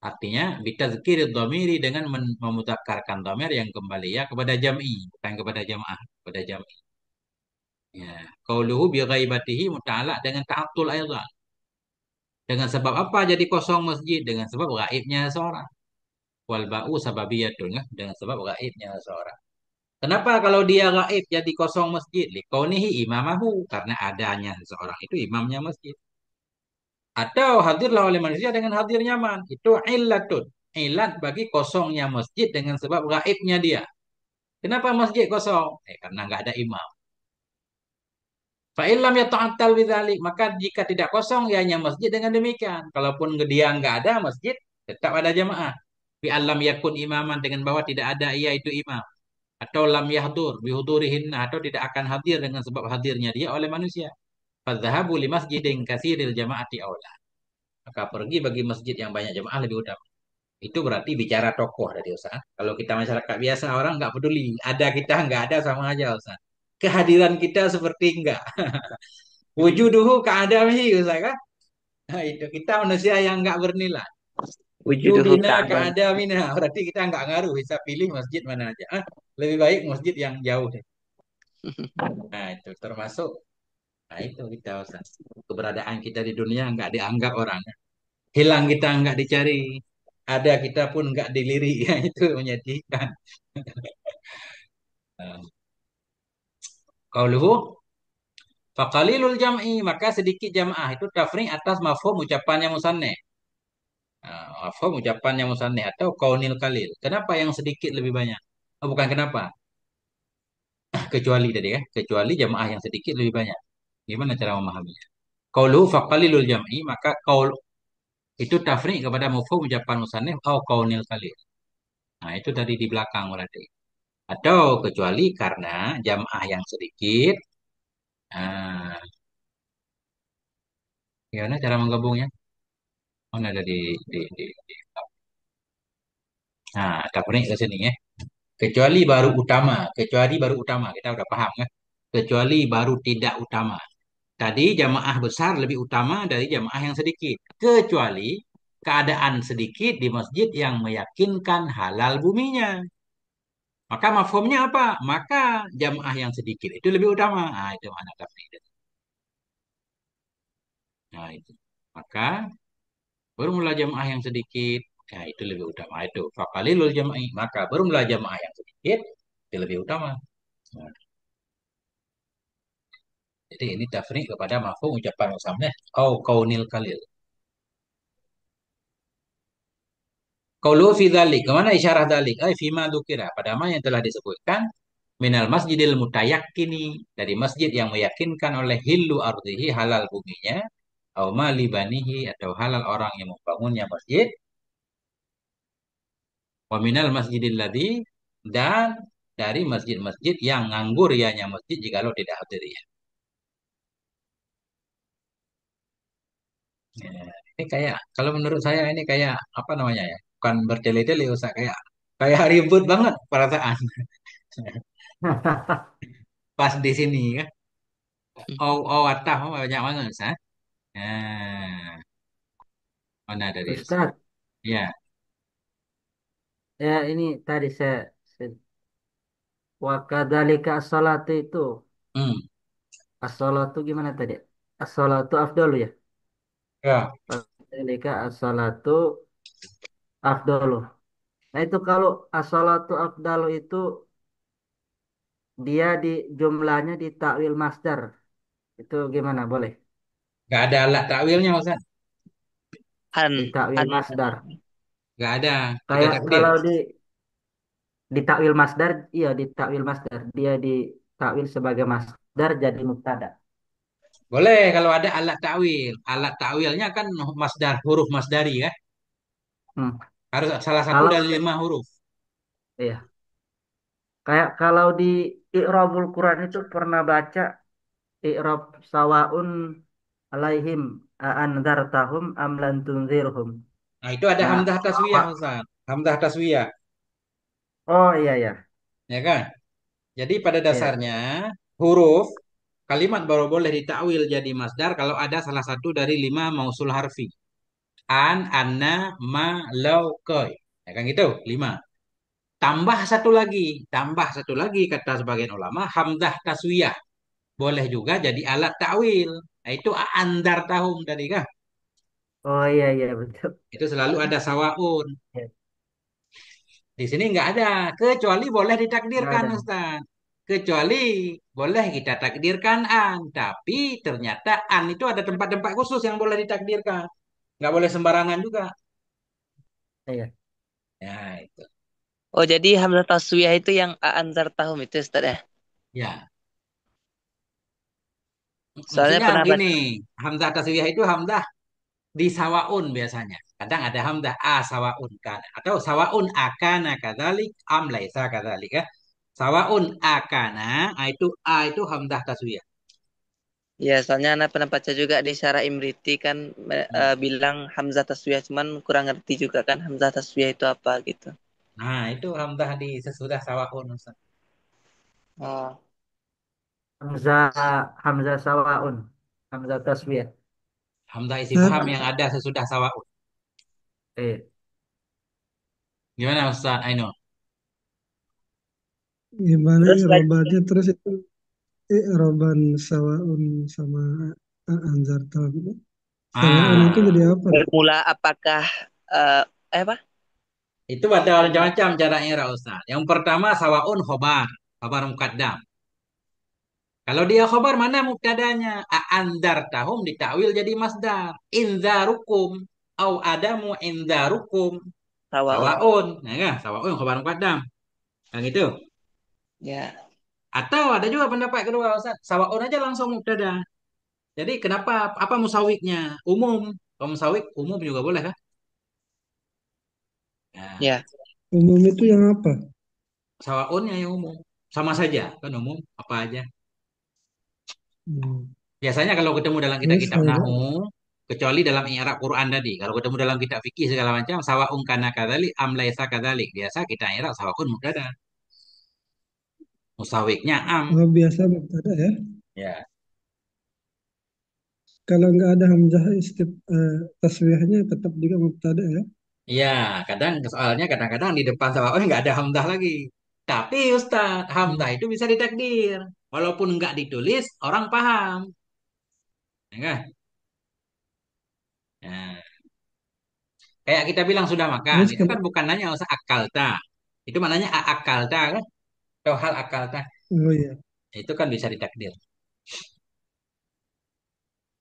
Artinya bitazkir dhamiri dengan memutakarkan dhamir yang kembali ya kepada jam'i bukan kepada jamaah, kepada jam'i. Ya, qauluhu bi ghaibatihi muta'allaq dengan ta'attul aidan. Dengan sebab apa jadi kosong masjid? Dengan sebab gaibnya seorang. Wal ba'u sababiyatun ya, dengan sebab gaibnya seorang. Kenapa kalau dia gaib jadi kosong masjid? Likaunihi imamahu karena adanya seorang itu imamnya masjid. Atau hadirlah oleh manusia dengan hadir nyaman. Itu illatun. Ilat bagi kosongnya masjid dengan sebab gaibnya dia. Kenapa masjid kosong? Karena nggak ada imam. Fa'ilam ya ta'attal bidzalik. Maka jika tidak kosong, ya hanya masjid dengan demikian. Kalaupun dia nggak ada masjid, tetap ada jamaah. Fi alam yakun imaman dengan bahwa tidak ada ia itu imam. Atau lam yahdur bihudurihinna. Atau tidak akan hadir dengan sebab hadirnya dia oleh manusia. Fadhahabu li masjidin katsiril jamaati aula. Maka pergi bagi masjid yang banyak jamaah lebih utama. Itu berarti bicara tokoh dari Ustaz. Kalau kita masyarakat biasa orang nggak peduli. Ada kita nggak ada sama aja Ustaz. Kehadiran kita seperti enggak. Wujuduhu ka'adamihi Ustaz kan? Nah, itu kita manusia yang nggak bernilai. Wujuduhu Wujudina ka'dam. ka'adamina. Berarti kita nggak ngaruh. Bisa pilih masjid mana aja. Lebih baik masjid yang jauh deh. Nah itu termasuk. Nah itu kita Ustaz. Keberadaan kita di dunia nggak dianggap orang. Hilang kita nggak dicari. Ada kita pun nggak dilirik. Ya, itu menyedihkan. Nah, qauluhu faqalilul jam'i maka sedikit jamaah itu tafri atas mafhum ucapannya musanneh. Nah, mafhum ucapannya musanneh atau kaunil kalil. Kenapa yang sedikit lebih banyak? Oh, bukan kenapa. Kecuali tadi ya, kecuali jamaah yang sedikit lebih banyak. Gimana cara memahaminya? Qauluhu faqalilul jam'i maka qaul itu tafri kepada mafhum ucapan musanneh atau kaunil kalil. Nah, itu tadi di belakang berarti. Atau kecuali karena jamaah yang sedikit. Nah, gimana cara menggabungnya? Mana ada di. Nah, takurin ke sini ya. Kecuali baru utama, kita udah paham kan? Kecuali baru tidak utama. Tadi jamaah besar lebih utama dari jamaah yang sedikit. Kecuali keadaan sedikit di masjid yang meyakinkan halal buminya. Maka mafhumnya apa? Maka jamaah yang sedikit itu lebih utama. Nah, itu mana tafsir. Nah, itu. Maka bermula jamaah yang sedikit, ya itu lebih utama itu. Fakalilul jama'i, maka bermula jamaah yang sedikit itu lebih utama. Nah, jadi ini tafri kepada mafhum ucapan musameh au kaunil kalil. Qaulu fi dzalik, kemana isyarah dzalik? Ai fima dzukira, pada ma yang telah disebutkan minal masjidil mutayakkini dari masjid yang meyakinkan oleh hillu ardihi halal buminya au malibanihi atau halal orang yang membangunnya masjid wa minal masjidil ladzi dan dari masjid-masjid yang nganggur ianya masjid jikalau tidak hadir ya. Ya, ini kayak kalau menurut saya ini kayak apa namanya ya? Bukan bertele-tele usah kayak kayak ribut banget perasaan pas di sini kan. Oh, oh, atah oh, banyak banget Ustaz. Nah, mana dari Ustaz? Ustaz, Ya, ya ini tadi saya wakadhalika as-salatu itu. hmm, As-salatu gimana tadi? As-salatu afdalu ya. ya, Wakadhalika as-salatu afdalu. Nah itu kalau as-salatu afdalu itu dia di jumlahnya di takwil masdar. Itu gimana? Boleh? nggak ada alat takwilnya Ustaz. Han, Di takwil an. masdar. Nggak ada. Kita Kayak takdir. kalau di takwil masdar, iya di takwil masdar. Dia di takwil sebagai masdar jadi mubtada. Boleh kalau ada alat takwil. Alat takwilnya kan masdar huruf masdari ya. Hmm. Harus salah satu Kalau dari 5 huruf. iya, kayak kalau di i'rabul Quran itu pernah baca i'rab sawaun alaihim aanzartahum am lan tunzirhum. Nah, itu ada Nah, hamzah taswiyah, Pak. Ustaz. Hamzah taswiyah, Oh iya ya. ya kan? Jadi pada Iya. dasarnya huruf kalimat baru boleh ditakwil jadi masdar kalau ada salah satu dari 5 mausul harfi. An, anna, ma, lau, koi. Ya kan gitu, 5. Tambah satu lagi kata sebagian ulama hamzah taswiyah. Boleh juga jadi alat takwil. Nah, itu andar tahum tadi kan. Oh iya iya betul. Itu selalu ada sawaun. Iya. Di sini nggak ada, kecuali boleh Nggak ditakdirkan ada. Ustaz. Kecuali boleh kita takdirkan an, tapi ternyata an itu ada tempat-tempat khusus yang boleh ditakdirkan. Nggak boleh sembarangan juga. Iya. Ya, itu. Oh, jadi hamzah taswiyah itu yang antar tahun itu Ustaz ya. Ya, Soalnya maksudnya pernah gini, baca. hamzah taswiyah itu hamzah di sawaun biasanya. Kadang ada hamzah a sawaun kan atau sawaun akana kadzalik am laisa kadzalik ya. Sawaun akana itu hamzah taswiyah. Ya, soalnya anak pernah baca juga di Syarah Imriti kan bilang hamzah taswiyah, cuman kurang ngerti juga kan hamzah taswiyah itu apa gitu. Nah, itu hamzah di sesudah sawaun Ustaz. Oh, Hamzah Hamzah sawaun. Hamzah taswiyah. Hamzah Ustaz, istifham yang ada sesudah sawaun. Iya. Gimana Ustaz Ainul? gimana terus lagi irobannya terus itu iroban sawaun sama anzar gitu. Sawaun itu Ah, jadi apa? bermula apakah eh apa? itu ada macam-macam cara ira Ustaz. Yang pertama sawaun khobar, khobar muqaddam. Kalau dia khobar mana mubtadanya? Andar tahum ditakwil jadi masdar. Inzarukum au adamu inzarukum Rawaun. sawaun. Nah, kan? Sawaun khobar muqaddam. Yang itu. Ya, Atau ada juga pendapat kedua Ustaz. Sawaun aja langsung mubtada. Jadi kenapa apa musawiknya? Umum. Kalau musawik umum juga boleh kan? Nah, ya. Umum itu yang apa? sawaunnya yang umum. Sama saja kan umum apa aja. Hmm. Biasanya kalau ketemu dalam Terus kitab-kitab saya nahu, kecuali dalam i'rab Quran tadi. Kalau ketemu dalam kitab fikih segala macam, sawaun kana kadzalik am laisa kadzalik. Biasa kita i'rab sawaun mubtada. Musawiknya am. biasa mubtada ya. Ya. Kalau nggak ada hamzah taswihnya tetap juga mubtada ya. Iya, kadang soalnya kadang-kadang di depan sawaun nggak ada hamzah lagi. Tapi Ustaz, hamzah Hmm. itu bisa ditakdir. Walaupun nggak ditulis, orang paham. Ya kan? Nah, kayak kita bilang sudah makan, Terus itu kalau kan bukan nanya usah akalta. Itu maknanya akalta kan? Atau hal akalta. oh iya. Itu kan bisa ditakdir.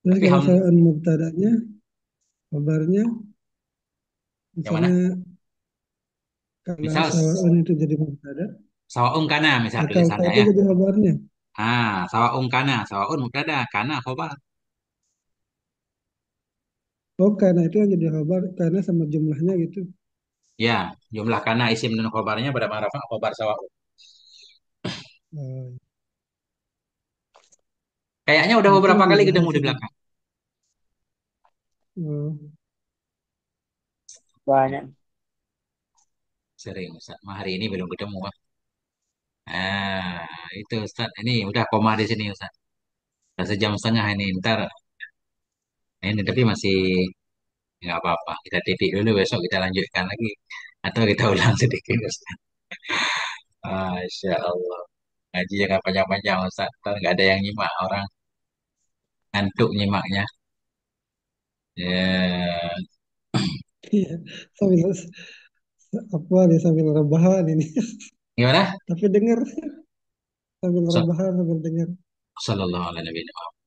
Terus Tapi kalau sawaun mubtadanya kabarnya yang mana? misalnya kalau Misal sawaun itu jadi mubtada, sawaun kana misal akalta tulisannya itu ya. jadi kabarnya. Sawaun kana, sawaun mubtada, kana khobar. Oh, karena itu yang jadi khabar karena sama jumlahnya gitu. Ya, jumlah kana isim dan khobarnya pada ma'rafah khobar sawaun. Oh, Kayaknya udah mungkin beberapa kali ketemu dibahas di ini. belakang. Hmm. Ya, Banyak. sering Ustaz. Mah hari ini belum ketemu. Wah. Ah, itu Ustaz. Ini udah koma di sini Ustaz. Udah sejam setengah ini. Ntar ini tapi masih nggak apa-apa. Kita titik dulu besok kita lanjutkan lagi. Atau kita ulang sedikit Ustaz. Masya Allah. Ngaji yang panjang-panjang Ustaz. Ntar nggak ada yang nyimak orang ngantuk nyimaknya. Ya, Iya, sambil apa nih sambil rebahan ini. gimana? Tapi dengar sambil rebahan sambil dengar. Sallallahu alaihi wasallam.